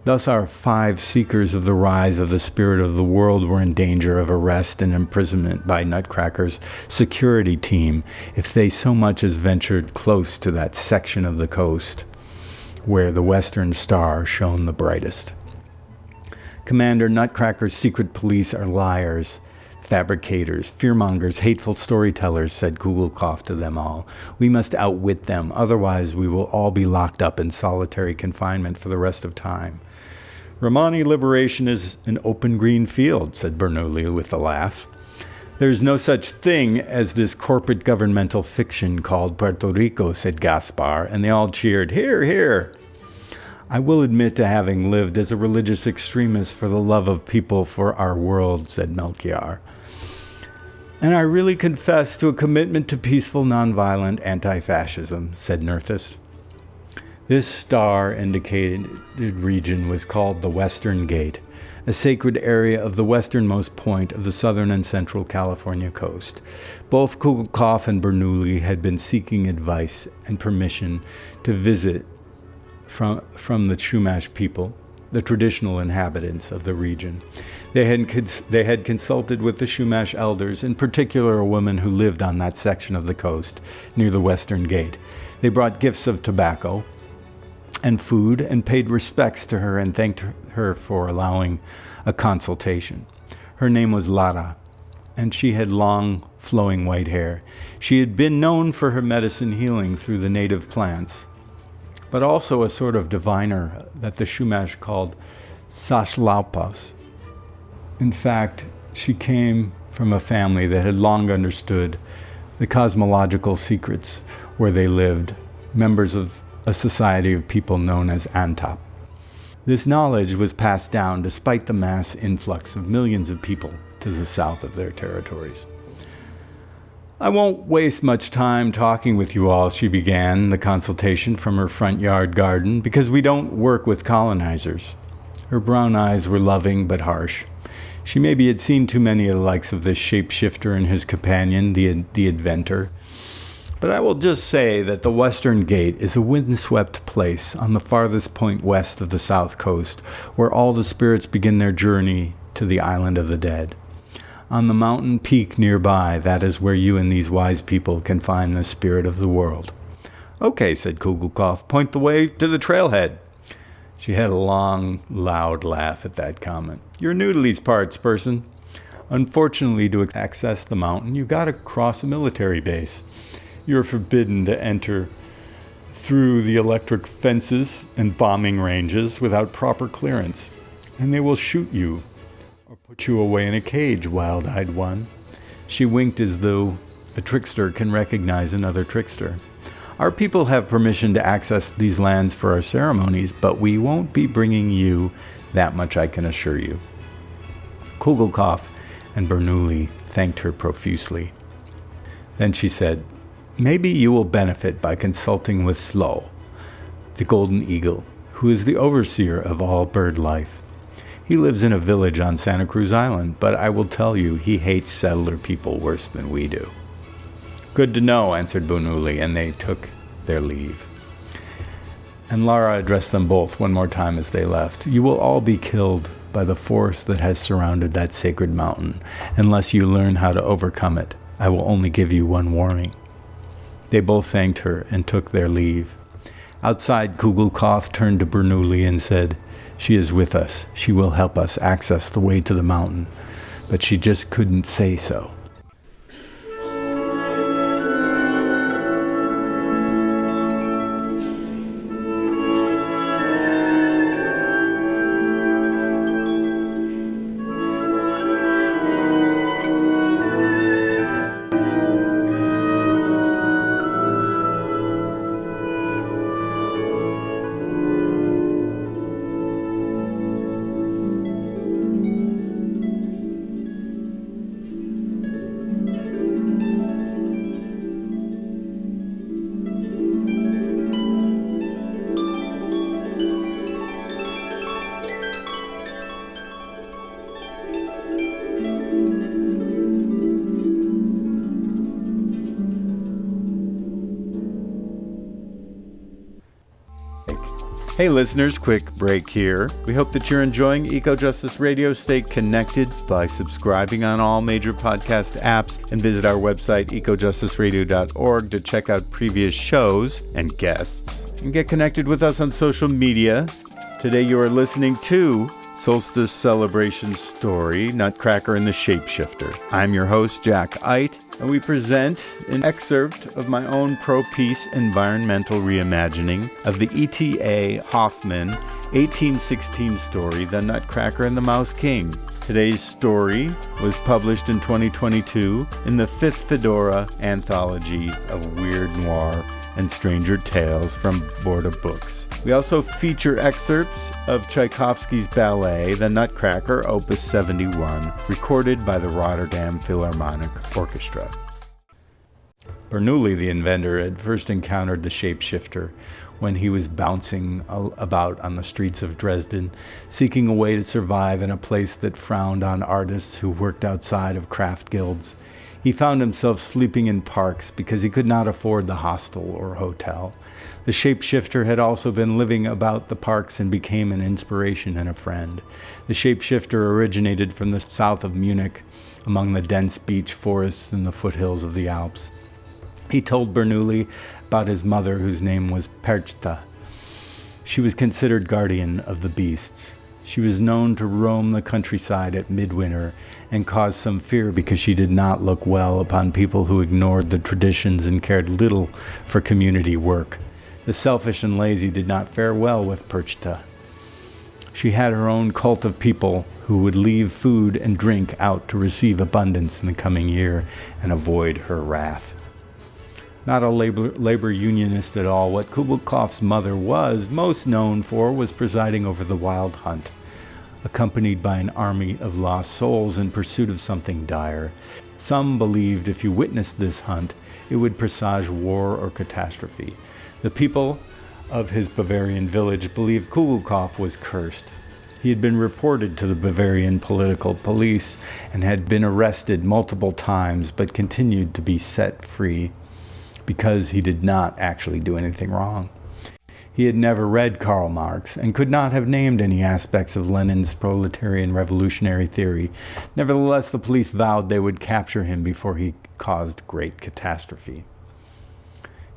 Thus, our 5 seekers of the rise of the spirit of the world were in danger of arrest and imprisonment by Nutcracker's security team if they so much as ventured close to that section of the coast where the Western Star shone the brightest. Commander, Nutcracker's secret police are liars, fabricators, fearmongers, hateful storytellers, said Kugelkopf to them all. We must outwit them, otherwise we will all be locked up in solitary confinement for the rest of time. Romani liberation is an open green field, said Bernoulli with a laugh. There's no such thing as this corporate governmental fiction called Puerto Rico, said Gaspar, and they all cheered, hear, hear. I will admit to having lived as a religious extremist for the love of people for our world, said Melchior. And I really confess to a commitment to peaceful, nonviolent anti-fascism, said Nerthus. This star-indicated region was called the Western Gate, a sacred area of the westernmost point of the southern and central California coast. Both Kugelkopf and Bernoulli had been seeking advice and permission to visit from the Chumash people, the traditional inhabitants of the region. They had consulted with the Chumash elders, in particular a woman who lived on that section of the coast near the Western Gate. They brought gifts of tobacco and food and paid respects to her and thanked her for allowing a consultation. Her name was Lara, and she had long, flowing white hair. She had been known for her medicine healing through the native plants, but also a sort of diviner that the Chumash called Sashlaupas. In fact, she came from a family that had long understood the cosmological secrets where they lived, members of a society of people known as Antap. This knowledge was passed down despite the mass influx of millions of people to the south of their territories. I won't waste much time talking with you all, she began the consultation from her front yard garden, because we don't work with colonizers. Her brown eyes were loving but harsh. She maybe had seen too many of the likes of this shapeshifter and his companion, the inventor. But I will just say that the Western Gate is a windswept place on the farthest point west of the south coast, where all the spirits begin their journey to the island of the dead. On the mountain peak nearby, that is where you and these wise people can find the spirit of the world. Okay, said Kugelkopf, point the way to the trailhead. She had a long, loud laugh at that comment. You're new to these parts, person. Unfortunately, to access the mountain, you've got to cross a military base. You're forbidden to enter through the electric fences and bombing ranges without proper clearance, and they will shoot you or put you away in a cage, wild-eyed one. She winked as though a trickster can recognize another trickster. Our people have permission to access these lands for our ceremonies, but we won't be bringing you, that much I can assure you. Kugelkopf and Bernoulli thanked her profusely. Then she said, maybe you will benefit by consulting with Slow, the golden eagle, who is the overseer of all bird life. He lives in a village on Santa Cruz Island, but I will tell you, he hates settler people worse than we do. Good to know, answered Bernoulli, and they took their leave. And Lara addressed them both one more time as they left. You will all be killed by the force that has surrounded that sacred mountain, unless you learn how to overcome it. I will only give you one warning. They both thanked her and took their leave. Outside, Kugelkopf turned to Bernoulli and said, she is with us. She will help us access the way to the mountain. But she just couldn't say so. Hey listeners, quick break here. We hope that you're enjoying EcoJustice Radio. Stay connected by subscribing on all major podcast apps and visit our website, ecojusticeradio.org, to check out previous shows and guests. And get connected with us on social media. Today you are listening to Solstice Celebration Story, Nutcracker and the Shapeshifter. I'm your host, Jack Eidt, and we present an excerpt of my own pro-peace environmental reimagining of the E.T.A. Hoffman 1816 story, The Nutcracker and the Mouse King. Today's story was published in 2022 in the 5th Fedora anthology of Weird Noir and Stranger Tales from Borda Books. We also feature excerpts of Tchaikovsky's ballet, The Nutcracker, Opus 71, recorded by the Rotterdam Philharmonic Orchestra. Bernoulli, the inventor, had first encountered the shapeshifter when he was bouncing about on the streets of Dresden, seeking a way to survive in a place that frowned on artists who worked outside of craft guilds. He found himself sleeping in parks because he could not afford the hostel or hotel. The shapeshifter had also been living about the parks and became an inspiration and a friend. The shapeshifter originated from the south of Munich, among the dense beech forests in the foothills of the Alps. He told Bernoulli about his mother, whose name was Perchta. She was considered guardian of the beasts. She was known to roam the countryside at midwinter and cause some fear because she did not look well upon people who ignored the traditions and cared little for community work. The selfish and lazy did not fare well with Perchta. She had her own cult of people who would leave food and drink out to receive abundance in the coming year and avoid her wrath. Not a labor unionist at all, what Kugelkoff's mother was most known for was presiding over the wild hunt, accompanied by an army of lost souls in pursuit of something dire. Some believed if you witnessed this hunt, it would presage war or catastrophe. The people of his Bavarian village believed Kugelkoff was cursed. He had been reported to the Bavarian political police and had been arrested multiple times, but continued to be set free because he did not actually do anything wrong. He had never read Karl Marx and could not have named any aspects of Lenin's proletarian revolutionary theory. Nevertheless, the police vowed they would capture him before he caused great catastrophe.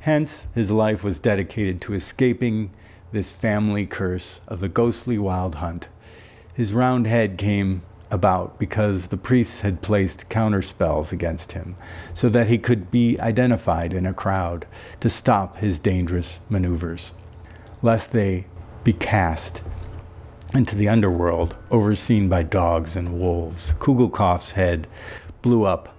Hence, his life was dedicated to escaping this family curse of the ghostly wild hunt. His round head came about because the priests had placed counterspells against him so that he could be identified in a crowd to stop his dangerous maneuvers, lest they be cast into the underworld, overseen by dogs and wolves. Kugelkoff's head blew up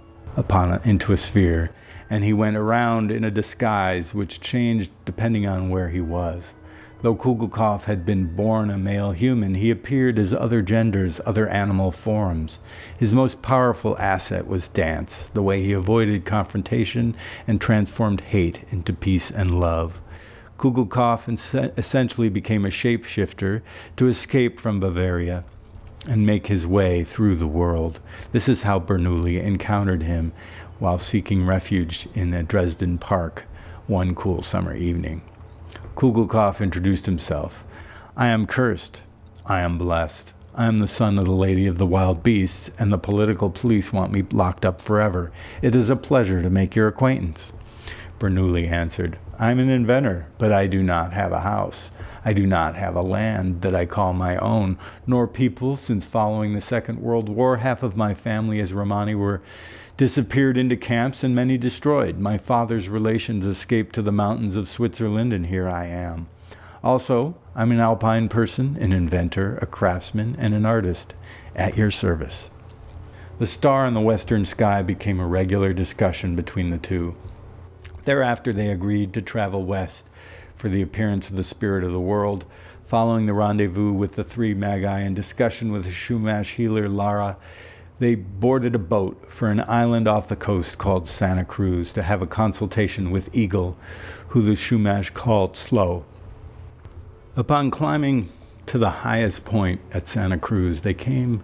into a sphere, and he went around in a disguise which changed depending on where he was. Though Kugelkoff had been born a male human, he appeared as other genders, other animal forms. His most powerful asset was dance, the way he avoided confrontation and transformed hate into peace and love. Kugelkoff essentially became a shapeshifter to escape from Bavaria and make his way through the world. This is how Bernoulli encountered him while seeking refuge in a Dresden park one cool summer evening. Kugelkoff introduced himself. "I am cursed. I am blessed. I am the son of the Lady of the Wild Beasts, and the political police want me locked up forever. It is a pleasure to make your acquaintance." Bernoulli answered, "I am an inventor, but I do not have a house. I do not have a land that I call my own, nor people, since following the Second World War, half of my family as Romani were disappeared into camps and many destroyed. My father's relations escaped to the mountains of Switzerland, and here I am. Also, I'm an alpine person, an inventor, a craftsman, and an artist, at your service." The star in the western sky became a regular discussion between the two. Thereafter, they agreed to travel west for the appearance of the spirit of the world. Following the rendezvous with the three magi and discussion with the Chumash healer Lara, they boarded a boat for an island off the coast called Santa Cruz to have a consultation with Eagle, who the Chumash called Slow. Upon climbing to the highest point at Santa Cruz, they came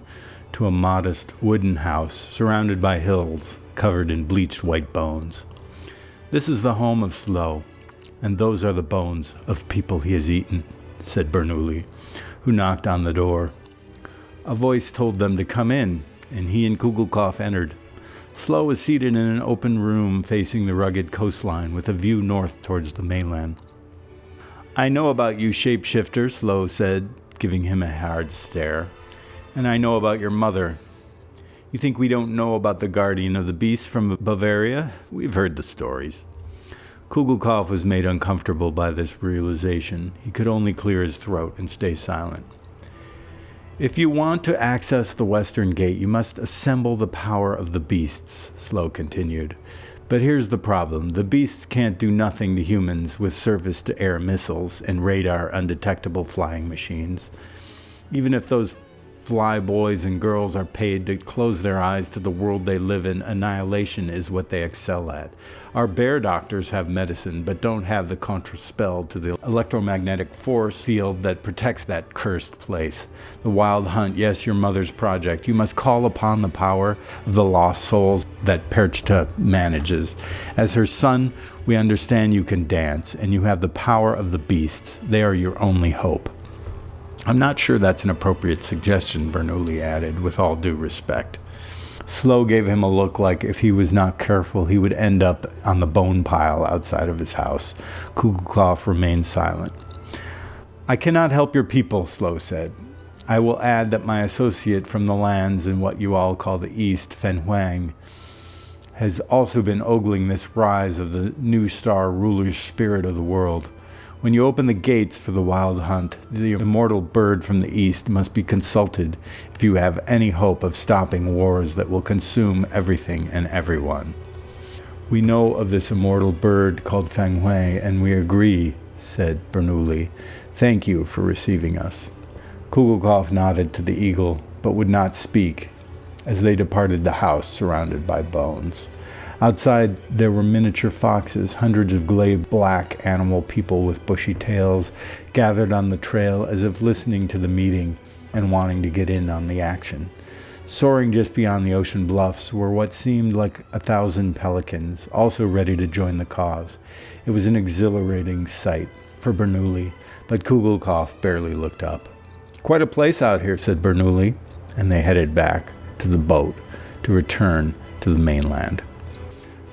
to a modest wooden house surrounded by hills covered in bleached white bones. "This is the home of Slow, and those are the bones of people he has eaten," said Bernoulli, who knocked on the door. A voice told them to come in, and he and Kugelkopf entered. Slow was seated in an open room facing the rugged coastline with a view north towards the mainland. I know about you, Shapeshifter, Slow said, giving him a hard stare. And I know about your mother. You think we don't know about the guardian of the beasts from Bavaria? We've heard the stories. Kugelkopf was made uncomfortable by this realization. He could only clear his throat and stay silent. If you want to access the western gate, you must assemble the power of the beasts, Slow continued. But here's the problem. The beasts can't do nothing to humans with surface-to-air missiles and radar-undetectable flying machines. Even if those fly boys and girls are paid to close their eyes to the world they live in, annihilation is what they excel at. Our bear doctors have medicine, but don't have the contraspell to the electromagnetic force field that protects that cursed place. The wild hunt, yes, your mother's project. You must call upon the power of the lost souls that Perchta manages. As her son, we understand you can dance, and you have the power of the beasts. They are your only hope. I'm not sure that's an appropriate suggestion, Bernoulli added, with all due respect. Slow gave him a look like if he was not careful, he would end up on the bone pile outside of his house. Kugelkopf remained silent. I cannot help your people, Slow said. I will add that my associate from the lands in what you all call the East, Fen Huang, has also been ogling this rise of the new star ruler's spirit of the world. When you open the gates for the wild hunt, the immortal bird from the east must be consulted if you have any hope of stopping wars that will consume everything and everyone. We know of this immortal bird called Feng Hui, and we agree, said Bernoulli. Thank you for receiving us. Kugelkopf nodded to the eagle, but would not speak, as they departed the house surrounded by bones. Outside, there were miniature foxes, hundreds of gray black animal people with bushy tails, gathered on the trail as if listening to the meeting and wanting to get in on the action. Soaring just beyond the ocean bluffs were what seemed like 1,000 pelicans, also ready to join the cause. It was an exhilarating sight for Bernoulli, but Kugelkopf barely looked up. Quite a place out here, said Bernoulli, and they headed back to the boat to return to the mainland.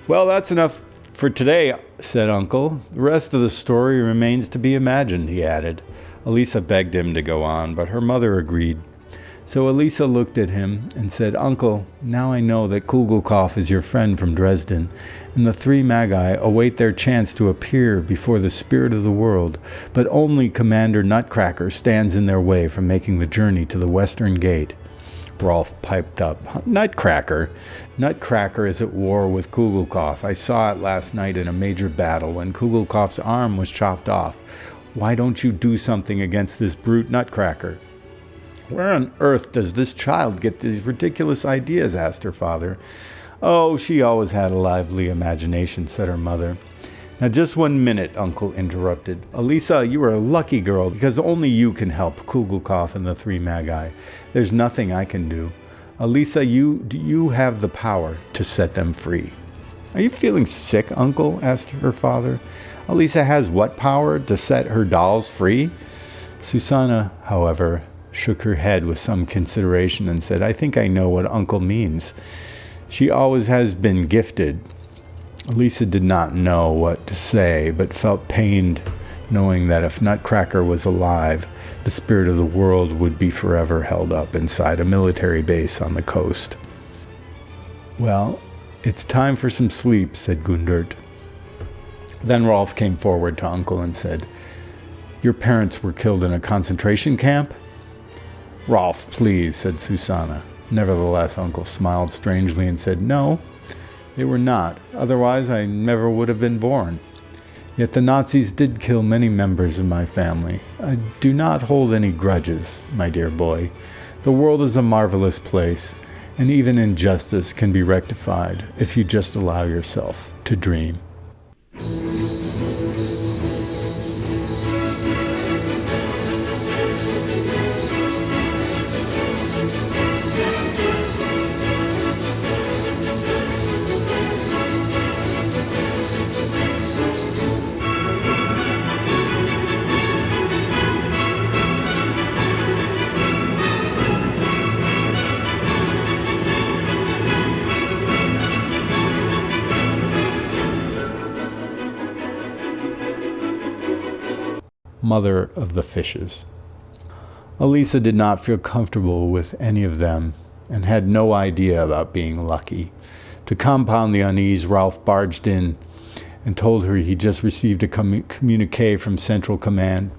Well, that's enough for today, said Uncle. The rest of the story remains to be imagined, he added. Elisa begged him to go on, but her mother agreed. So Elisa looked at him and said, Uncle, now I know that Kugelkopf is your friend from Dresden, and the three magi await their chance to appear before the spirit of the world, but only Commander Nutcracker stands in their way from making the journey to the western gate. Rolf piped up. Nutcracker? Nutcracker is at war with Kugelkopf. I saw it last night in a major battle when Kugelkopf's arm was chopped off. Why don't you do something against this brute Nutcracker? Where on earth does this child get these ridiculous ideas? Asked her father. Oh, she always had a lively imagination, said her mother. Now just 1 minute, Uncle interrupted. Elisa, you are a lucky girl because only you can help Kugelkopf and the three magi. There's nothing I can do. Elisa, you have the power to set them free. Are you feeling sick, Uncle? Asked her father. Elisa has what power to set her dolls free? Susanna, however, shook her head with some consideration and said, I think I know what Uncle means. She always has been gifted. Elisa did not know what to say, but felt pained knowing that if Nutcracker was alive, the spirit of the world would be forever held up inside a military base on the coast. Well, it's time for some sleep, said Gundert. Then Rolf came forward to Uncle and said, Your parents were killed in a concentration camp? Rolf, please, said Susanna. Nevertheless, Uncle smiled strangely and said, No, they were not. Otherwise, I never would have been born. Yet the Nazis did kill many members of my family. I do not hold any grudges, my dear boy. The world is a marvelous place, and even injustice can be rectified if you just allow yourself to dream. mother of the fishes. Elisa did not feel comfortable with any of them and had no idea about being lucky. To compound the unease, Ralph barged in and told her he just received a communique from Central Command.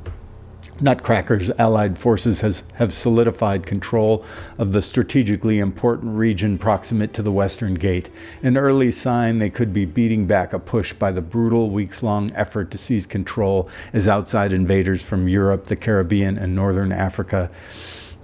Nutcracker's Allied forces have solidified control of the strategically important region proximate to the Western Gate, an early sign they could be beating back a push by the brutal, weeks-long effort to seize control as outside invaders from Europe, the Caribbean, and Northern Africa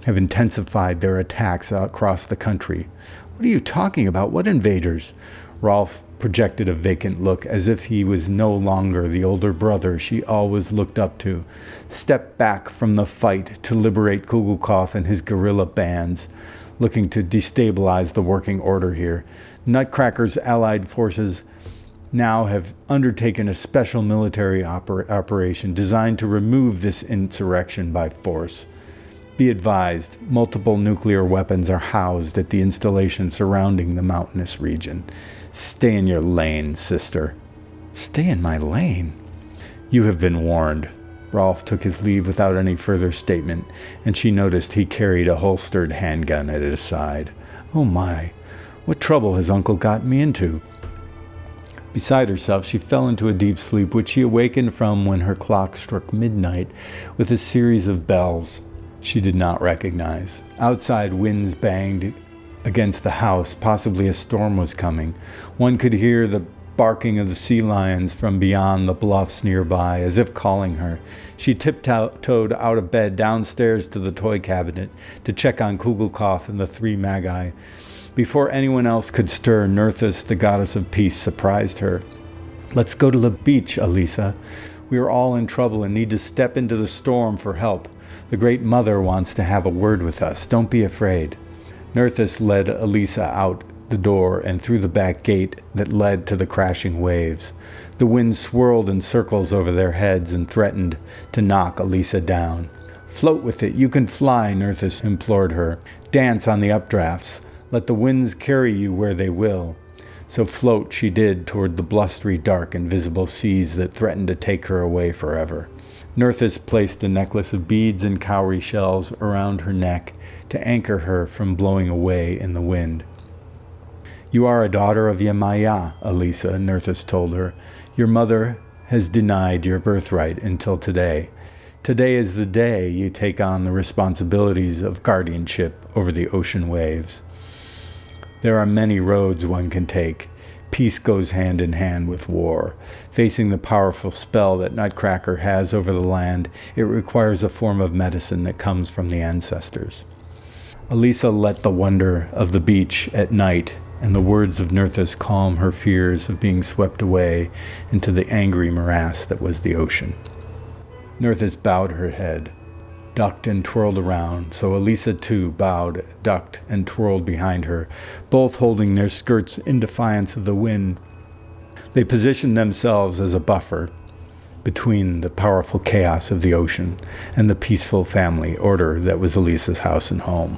have intensified their attacks across the country. What are you talking about? What invaders? Rolf projected a vacant look, as if he was no longer the older brother she always looked up to. Stepped back from the fight to liberate Kugelkopf and his guerrilla bands, looking to destabilize the working order here. Nutcracker's Allied forces now have undertaken a special military operation designed to remove this insurrection by force. Be advised, multiple nuclear weapons are housed at the installation surrounding the mountainous region. Stay in your lane, sister. Stay in my lane? You have been warned. Rolf took his leave without any further statement, and she noticed he carried a holstered handgun at his side. Oh my, what trouble has Uncle got me into? Beside herself, she fell into a deep sleep, which she awakened from when her clock struck midnight with a series of bells she did not recognize. Outside, winds banged against the house. Possibly a storm was coming. One could hear the barking of the sea lions from beyond the bluffs nearby, as if calling her. She tiptoed out of bed downstairs to the toy cabinet to check on Kugelkopf and the three magi. Before anyone else could stir, Nerthus, the goddess of peace, surprised her. Let's go to the beach, Elisa. We are all in trouble and need to step into the storm for help. The Great Mother wants to have a word with us. Don't be afraid. Nerthus led Elisa out the door and through the back gate that led to the crashing waves. The wind swirled in circles over their heads and threatened to knock Elisa down. Float with it. You can fly, Nerthus implored her. Dance on the updrafts. Let the winds carry you where they will. So float she did toward the blustery, dark, invisible seas that threatened to take her away forever. Nerthus placed a necklace of beads and cowrie shells around her neck to anchor her from blowing away in the wind. You are a daughter of Yemaya, Elisa, Nerthus told her. Your mother has denied your birthright until today. Today is the day you take on the responsibilities of guardianship over the ocean waves. There are many roads one can take. Peace goes hand in hand with war. Facing the powerful spell that Nutcracker has over the land, it requires a form of medicine that comes from the ancestors. Elisa let the wonder of the beach at night and the words of Nerthus calm her fears of being swept away into the angry morass that was the ocean. Nerthus bowed her head, ducked and twirled around, so Elisa too bowed, ducked, and twirled behind her, both holding their skirts in defiance of the wind. They positioned themselves as a buffer between the powerful chaos of the ocean and the peaceful family order that was Elisa's house and home.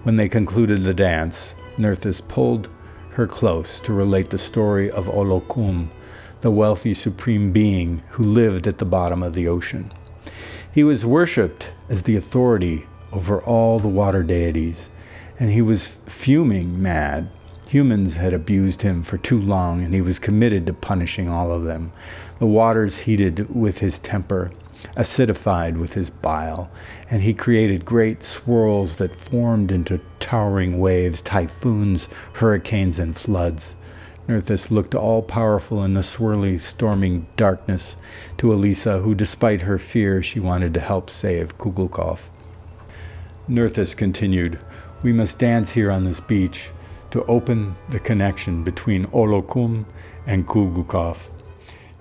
When they concluded the dance, Nerthus pulled her close to relate the story of Olokum, the wealthy supreme being who lived at the bottom of the ocean. He was worshipped as the authority over all the water deities, and he was fuming mad. Humans had abused him for too long, and he was committed to punishing all of them. The waters heated with his temper, acidified with his bile, and he created great swirls that formed into towering waves, typhoons, hurricanes, and floods. Nerthus looked all-powerful in the swirly, storming darkness to Elisa, who, despite her fear, she wanted to help save Kugelkopf. Nerthus continued, We must dance here on this beach to open the connection between Olokum and Kugelkopf.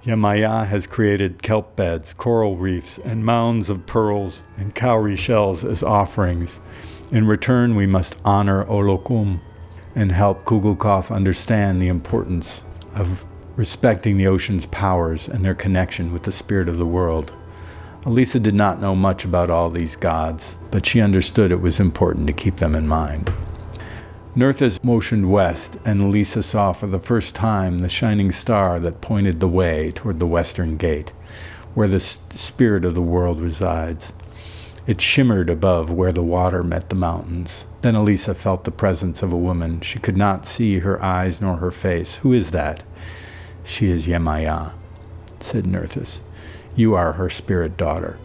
Yemaya has created kelp beds, coral reefs, and mounds of pearls and cowrie shells as offerings. In return, we must honor Olokum and help Kugelkopf understand the importance of respecting the ocean's powers and their connection with the spirit of the world. Elisa did not know much about all these gods, but she understood it was important to keep them in mind. Nerthus motioned west, and Elisa saw for the first time the shining star that pointed the way toward the western gate. where the spirit of the world resides. It shimmered above where the water met the mountains. Then Elisa felt the presence of a woman. She could not see her eyes nor her face. "Who is that?" "She is Yemaya," said Nerthus. "You are her spirit daughter."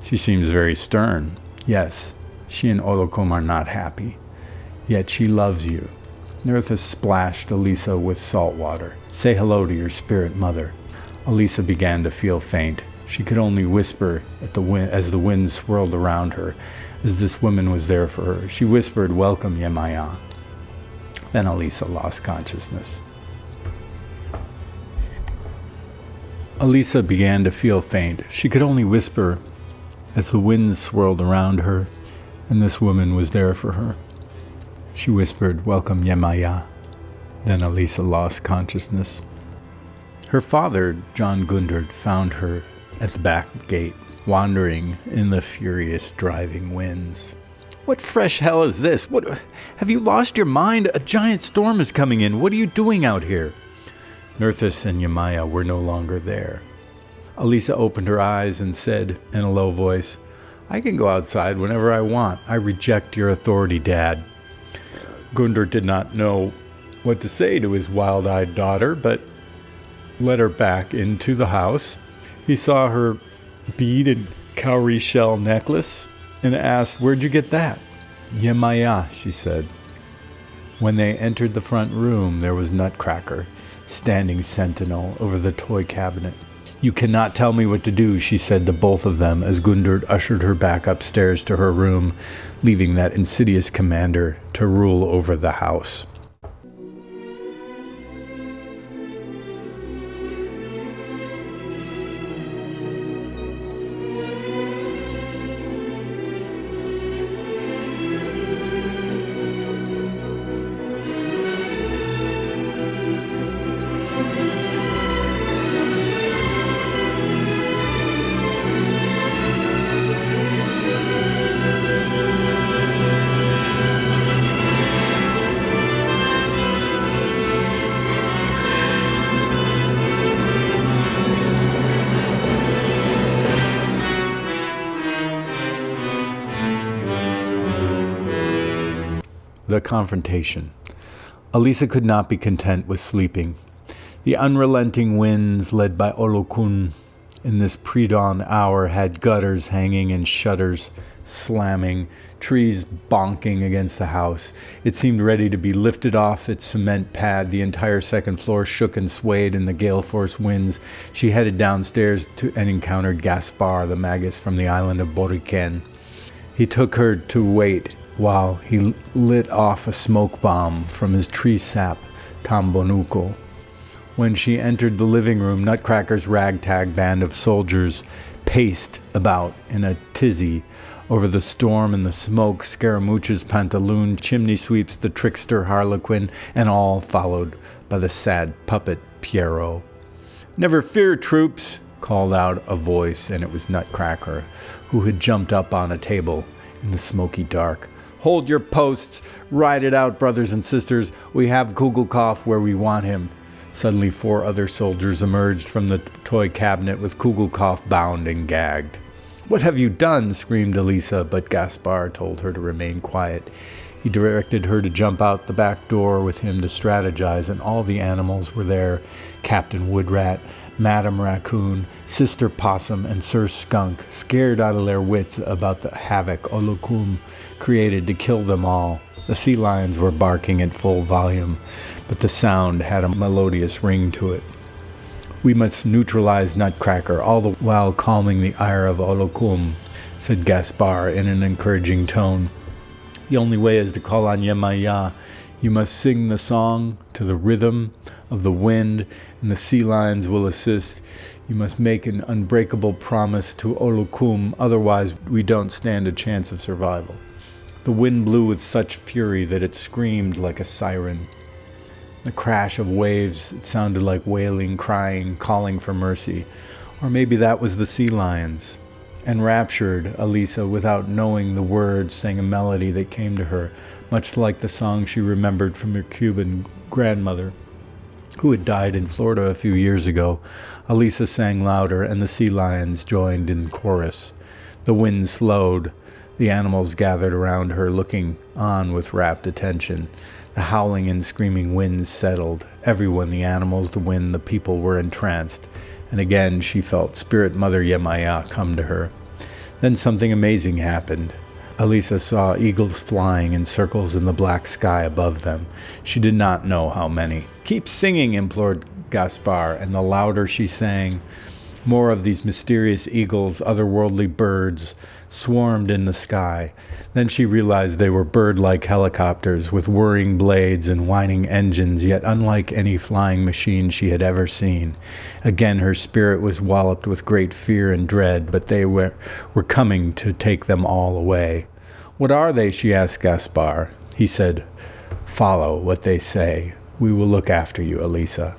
She seems very stern. Yes, she and Olokum are not happy. Yet she loves you. Nerthus splashed Elisa with salt water. "Say hello to your spirit mother." Elisa began to feel faint. She could only whisper at the as the wind swirled around her, as this woman was there for her. She whispered, "Welcome, Yemaya." Then Elisa lost consciousness. Elisa began to feel faint. She could only whisper as the winds swirled around her, and this woman was there for her. She whispered, "Welcome, Yemaya." Then Elisa lost consciousness. Her father, John Gundert, found her at the back gate, wandering in the furious driving winds. "What fresh hell is this? What? Have you lost your mind? A giant storm is coming in. What are you doing out here?" Nerthus and Yemaya were no longer there. Elisa opened her eyes and said in a low voice, "I can go outside whenever I want. I reject your authority, Dad." Gundert did not know what to say to his wild-eyed daughter, but led her back into the house. He saw her bead and cowrie shell necklace and asked, "Where'd you get that?" "Yemaya," she said. When they entered the front room, there was Nutcracker, standing sentinel over the toy cabinet. "You cannot tell me what to do," she said to both of them as Gundert ushered her back upstairs to her room, leaving that insidious commander to rule over the house. The confrontation. Elisa could not be content with sleeping. The unrelenting winds led by Olokun in this pre-dawn hour had gutters hanging and shutters slamming, trees bonking against the house. It seemed ready to be lifted off its cement pad. The entire second floor shook and swayed in the gale-force winds. She headed downstairs and encountered Gaspar, the magus from the island of Boriken. He took her to wait while he lit off a smoke bomb from his tree sap tambonuco. When she entered the living room, Nutcracker's ragtag band of soldiers paced about in a tizzy over the storm and the smoke. Scaramucci's pantaloon, chimney sweeps, the trickster Harlequin, and all followed by the sad puppet Pierrot. "Never fear, troops," called out a voice, and it was Nutcracker, who had jumped up on a table in the smoky dark. "Hold your posts. Ride it out, brothers and sisters. We have Kugelkopf where we want him." Suddenly 4 other soldiers emerged from the toy cabinet with Kugelkopf bound and gagged. "What have you done?" screamed Elisa, but Gaspar told her to remain quiet. He directed her to jump out the back door with him to strategize, and all the animals were there. Captain Woodrat, Madam Raccoon, Sister Possum, and Sir Skunk, scared out of their wits about the havoc Olokum created to kill them all. The sea lions were barking at full volume, but the sound had a melodious ring to it. "We must neutralize Nutcracker, all the while calming the ire of Olokum," said Gaspar in an encouraging tone. "The only way is to call on Yemaya. You must sing the song to the rhythm of the wind, and the sea lions will assist. You must make an unbreakable promise to Olukum, otherwise we don't stand a chance of survival. The wind blew with such fury that it screamed like a siren. The crash of waves, it sounded like wailing, crying, calling for mercy. Or maybe that was the sea lions. Enraptured, Elisa, without knowing the words, sang a melody that came to her, much like the song she remembered from her Cuban grandmother, who had died in Florida a few years ago. Elisa sang louder, and the sea lions joined in chorus. The wind slowed. The animals gathered around her, looking on with rapt attention. The howling and screaming winds settled. Everyone, the animals, the wind, the people, were entranced. And again she felt Spirit Mother Yemaya come to her. Then something amazing happened. Elisa saw eagles flying in circles in the black sky above them. She did not know how many. "Keep singing," implored Gaspar, and the louder she sang, more of these mysterious eagles, otherworldly birds, swarmed in the sky. Then she realized they were bird-like helicopters with whirring blades and whining engines, yet unlike any flying machine she had ever seen. Again her spirit was walloped with great fear and dread, but they were coming to take them all away. "What are they?" she asked Gaspar. He said, "Follow what they say. We will look after you, Elisa."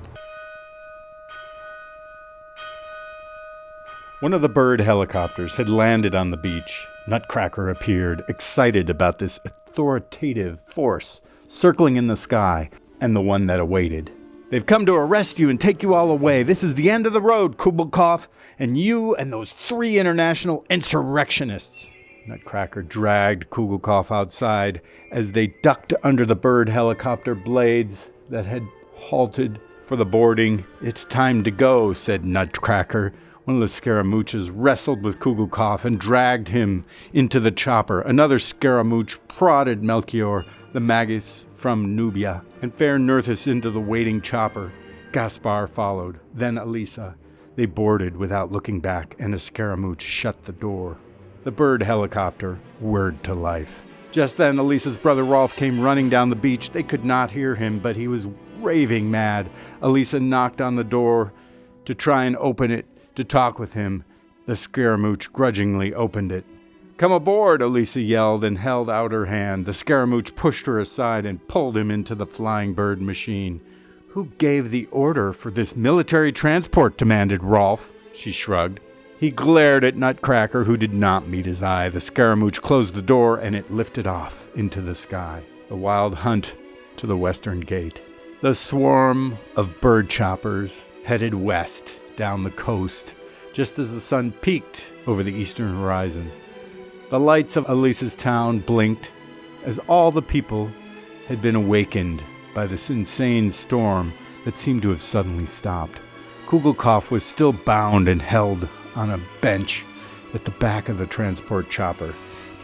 One of the bird helicopters had landed on the beach. Nutcracker appeared, excited about this authoritative force circling in the sky, and the one that awaited. "They've come to arrest you and take you all away. This is the end of the road, Kubalkov, and you and those 3 international insurrectionists." Nutcracker dragged Kugelkopf outside as they ducked under the bird helicopter blades that had halted for the boarding. "It's time to go," said Nutcracker. One of the Scaramouches wrestled with Kugelkopf and dragged him into the chopper. Another Scaramouche prodded Melchior, the magus from Nubia, and fair Nerthus into the waiting chopper. Gaspar followed, then Elisa. They boarded without looking back, and a Scaramouche shut the door. The bird helicopter whirred to life. Just then, Elisa's brother Rolf came running down the beach. They could not hear him, but he was raving mad. Elisa knocked on the door to try and open it, to talk with him. The Scaramouche grudgingly opened it. "Come aboard," Elisa yelled and held out her hand. The Scaramouche pushed her aside and pulled him into the flying bird machine. "Who gave the order for this military transport?" demanded Rolf. She shrugged. He glared at Nutcracker, who did not meet his eye. The Scaramouche closed the door, and it lifted off into the sky. The wild hunt to the western gate. The swarm of bird choppers headed west down the coast, just as the sun peaked over the eastern horizon. The lights of Elisa's town blinked as all the people had been awakened by this insane storm that seemed to have suddenly stopped. Kugelkopf was still bound and held on a bench at the back of the transport chopper.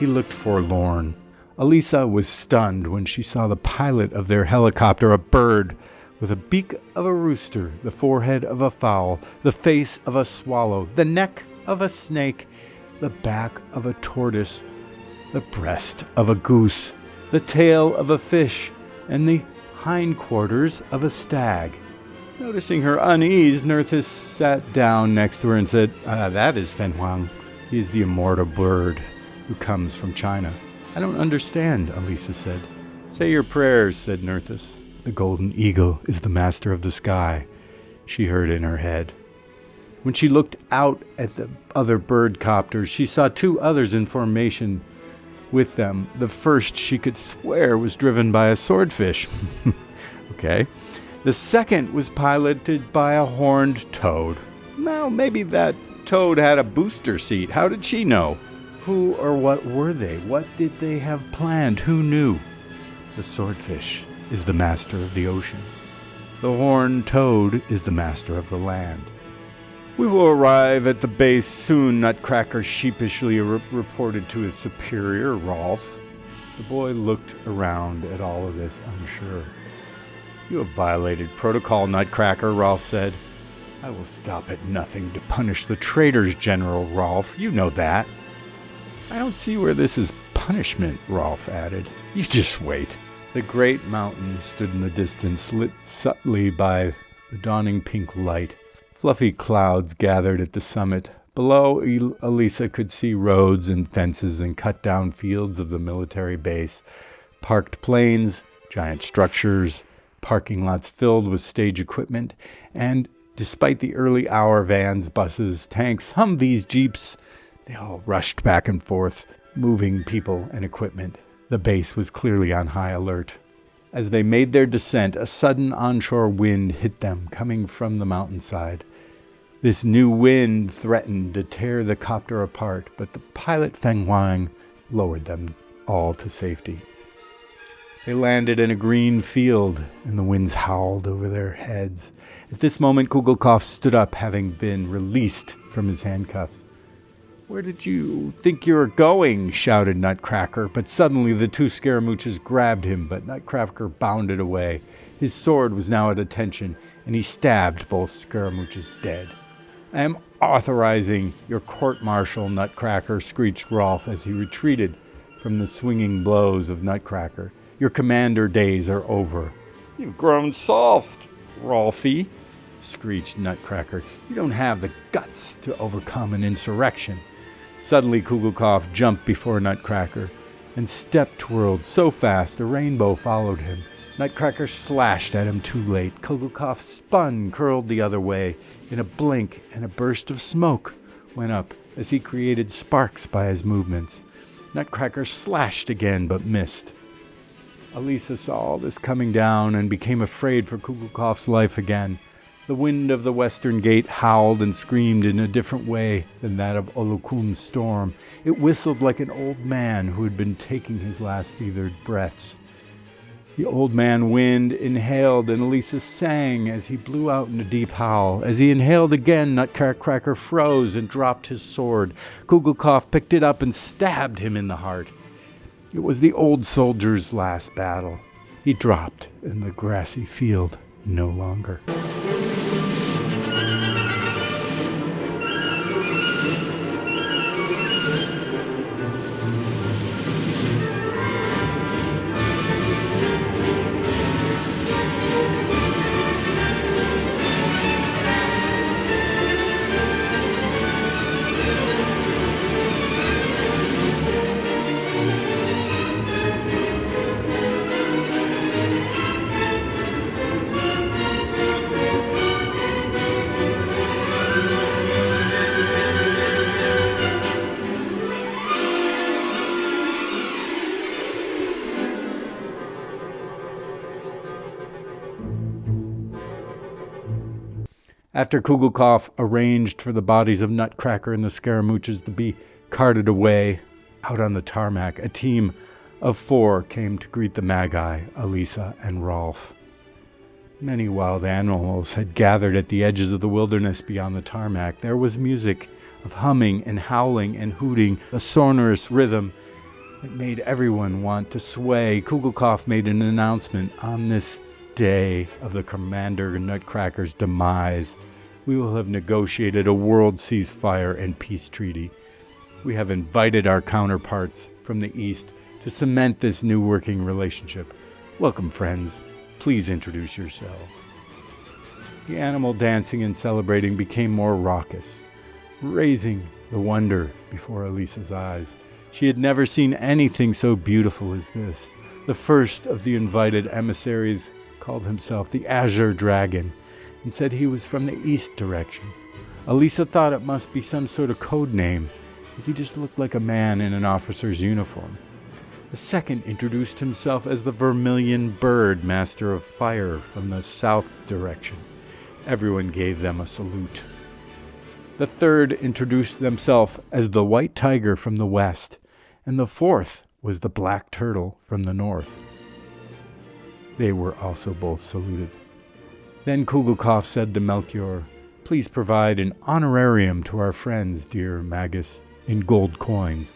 He looked forlorn. Elisa was stunned when she saw the pilot of their helicopter, a bird with a beak of a rooster, the forehead of a fowl, the face of a swallow, the neck of a snake, the back of a tortoise, the breast of a goose, the tail of a fish, and the hindquarters of a stag. Noticing her unease, Nerthus sat down next to her and said, "That is Fen Huang. He is the immortal bird who comes from China." "I don't understand," Elisa said. "Say your prayers," said Nerthus. "The golden eagle is the master of the sky," she heard in her head. When she looked out at the other bird copters, she saw 2 others in formation with them. The first, she could swear, was driven by a swordfish. Okay. The second was piloted by a horned toad. Now, maybe that toad had a booster seat. How did she know? Who or what were they? What did they have planned? Who knew? The swordfish is the master of the ocean. The horned toad is the master of the land. "We will arrive at the base soon," Nutcracker sheepishly reported to his superior, Rolf. The boy looked around at all of this, unsure. "You have violated protocol, Nutcracker," Rolf said. "I will stop at nothing to punish the traitors, General Rolf. You know that." "I don't see where this is punishment," Rolf added. "You just wait." The great mountain stood in the distance, lit subtly by the dawning pink light. Fluffy clouds gathered at the summit. Below, Elisa could see roads and fences and cut-down fields of the military base, parked planes, giant structures, parking lots filled with stage equipment, and despite the early hour, vans, buses, tanks, Humvees, jeeps, they all rushed back and forth, moving people and equipment. The base was clearly on high alert. As they made their descent, a sudden onshore wind hit them, coming from the mountainside. This new wind threatened to tear the copter apart, but the pilot Feng Huang lowered them all to safety. They landed in a green field, and the winds howled over their heads. At this moment, Kugelkopf stood up, having been released from his handcuffs. "Where did you think you were going?" shouted Nutcracker, but suddenly the two Scaramouches grabbed him, but Nutcracker bounded away. His sword was now at attention, and he stabbed both Scaramouches dead. "I am authorizing your court-martial, Nutcracker," screeched Rolf as he retreated from the swinging blows of Nutcracker. "Your commander days are over." "You've grown soft, Rolfie," screeched Nutcracker. "You don't have the guts to overcome an insurrection." Suddenly Kugelkopf jumped before Nutcracker and step-twirled so fast a rainbow followed him. Nutcracker slashed at him too late. Kugelkopf spun, curled the other way. In a blink, and a burst of smoke went up as he created sparks by his movements. Nutcracker slashed again, but missed. Elisa saw all this coming down and became afraid for Kugelkopf's life again. The wind of the western gate howled and screamed in a different way than that of Olukum's storm. It whistled like an old man who had been taking his last fevered breaths. The old man wind inhaled, and Elisa sang as he blew out in a deep howl. As he inhaled again, Nutcracker froze and dropped his sword. Kugelkopf picked it up and stabbed him in the heart. It was the old soldier's last battle. He dropped in the grassy field no longer. After Kugelkopf arranged for the bodies of Nutcracker and the Scaramouches to be carted away out on the tarmac, a team of 4 came to greet the Magi, Elisa and Rolf. Many wild animals had gathered at the edges of the wilderness beyond the tarmac. There was music of humming and howling and hooting, a sonorous rhythm that made everyone want to sway. Kugelkopf made an announcement: on this day of the Commander Nutcracker's demise, we will have negotiated a world ceasefire and peace treaty. We have invited our counterparts from the East to cement this new working relationship. Welcome, friends. Please introduce yourselves. The animal dancing and celebrating became more raucous, raising the wonder before Elisa's eyes. She had never seen anything so beautiful as this. The first of the invited emissaries called himself the Azure Dragon and said he was from the east direction. Elisa thought it must be some sort of code name, as he just looked like a man in an officer's uniform. The second introduced himself as the Vermilion Bird, Master of Fire, from the south direction. Everyone gave them a salute. The third introduced themselves as the White Tiger from the west, and the fourth was the Black Turtle from the north. They were also both saluted. Then Kugelkopf said to Melchior, "Please provide an honorarium to our friends, dear Magus, in gold coins."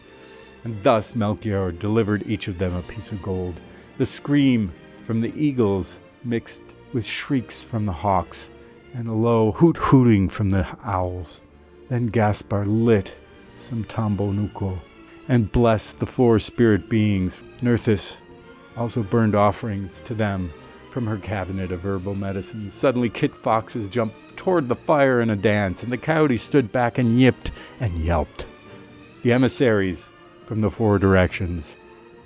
And thus Melchior delivered each of them a piece of gold. The scream from the eagles mixed with shrieks from the hawks, and a low hoot-hooting from the owls. Then Gaspar lit some tambo nuco and blessed the 4 spirit beings, Nerthus, also burned offerings to them from her cabinet of herbal medicines. Suddenly Kit Foxes jumped toward the fire in a dance, and the coyote stood back and yipped and yelped. The emissaries from the 4 directions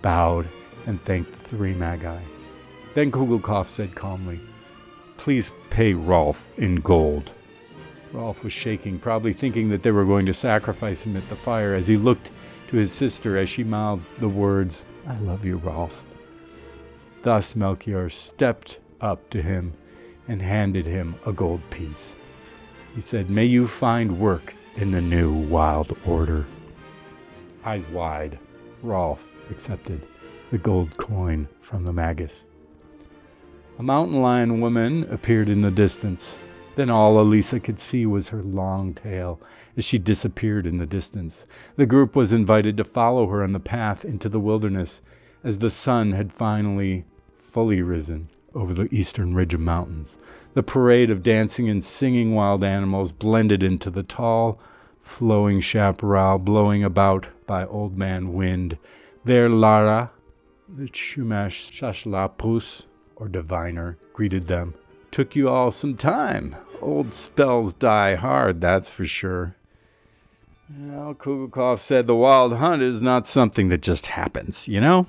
bowed and thanked the 3 magi. Then Kugelkopf said calmly, "Please pay Rolf in gold." Rolf was shaking, probably thinking that they were going to sacrifice him at the fire, as he looked to his sister as she mouthed the words, "I love you, Rolf." Thus Melchior stepped up to him and handed him a gold piece. He said, "May you find work in the new wild order." Eyes wide, Rolf accepted the gold coin from the magus. A mountain lion woman appeared in the distance. Then all Elisa could see was her long tail as she disappeared in the distance. The group was invited to follow her on the path into the wilderness, as the sun had finally fully risen over the eastern ridge of mountains. The parade of dancing and singing wild animals blended into the tall, flowing chaparral blowing about by Old Man Wind. There Lara, the Chumash Shashlapus, or diviner, greeted them. "Took you all some time. Old spells die hard, that's for sure." Well, Kugelkopf said, "The wild hunt is not something that just happens, you know?"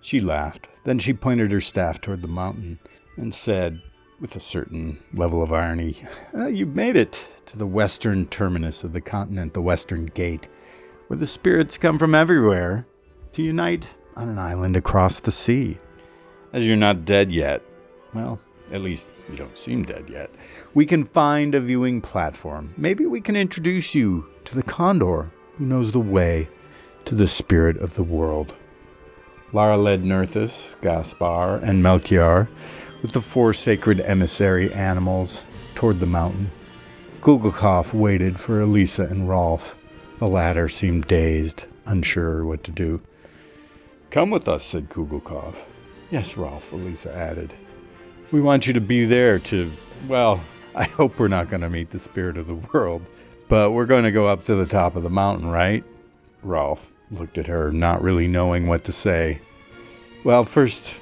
She laughed. Then she pointed her staff toward the mountain and said, with a certain level of irony, "You've made it to the western terminus of the continent, the Western Gate, where the spirits come from everywhere to unite on an island across the sea. As you're not dead yet, well, at least you don't seem dead yet, we can find a viewing platform. Maybe we can introduce you to the condor who knows the way to the spirit of the world." Lara led Nerthus, Gaspar, and Melchior with the 4 sacred emissary animals toward the mountain. Kugelkopf waited for Elisa and Rolf. The latter seemed dazed, unsure what to do. "Come with us," said Kugelkopf. "Yes, Rolf," Elisa added. "We want you to be there to, well, I hope we're not going to meet the spirit of the world, but we're going to go up to the top of the mountain, right?" Rolf looked at her, not really knowing what to say. "Well, first,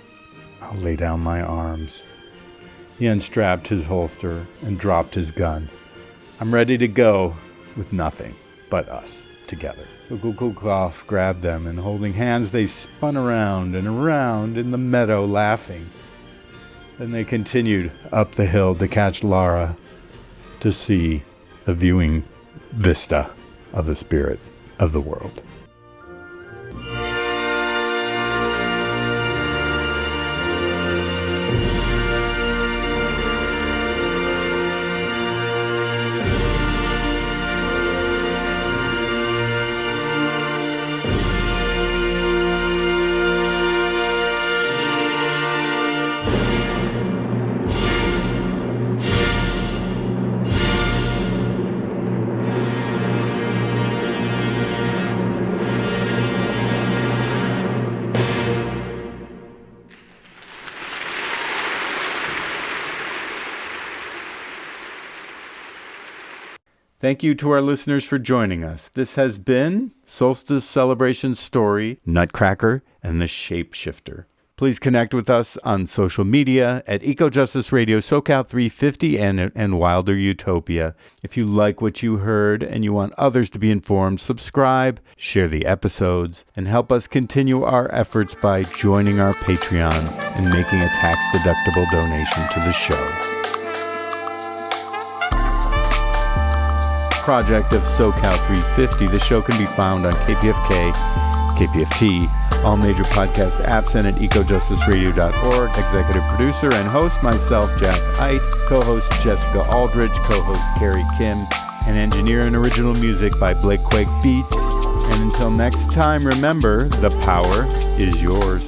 I'll lay down my arms." He unstrapped his holster and dropped his gun. "I'm ready to go with nothing but us together." So Kugelkopf grabbed them, and holding hands, they spun around and around in the meadow, laughing. Then they continued up the hill to catch Lara to see the viewing vista of the spirit of the world. Thank you to our listeners for joining us. This has been Solstice Celebration Story, Nutcracker, and the Shapeshifter. Please connect with us on social media at EcoJustice Radio, SoCal 350, and Wilder Utopia. If you like what you heard and you want others to be informed, subscribe, share the episodes, and help us continue our efforts by joining our Patreon and making a tax-deductible donation to the show. Project of SoCal 350. The show can be found on KPFK, KPFT, all major podcast apps, and at EcoJusticeRadio.org. Executive producer and host, myself, Jack Eidt. Co-host, Jessica Aldridge. Co-host, Carrie Kim. And engineer and original music by Blake Quake Beats. And until next time, remember, the power is yours.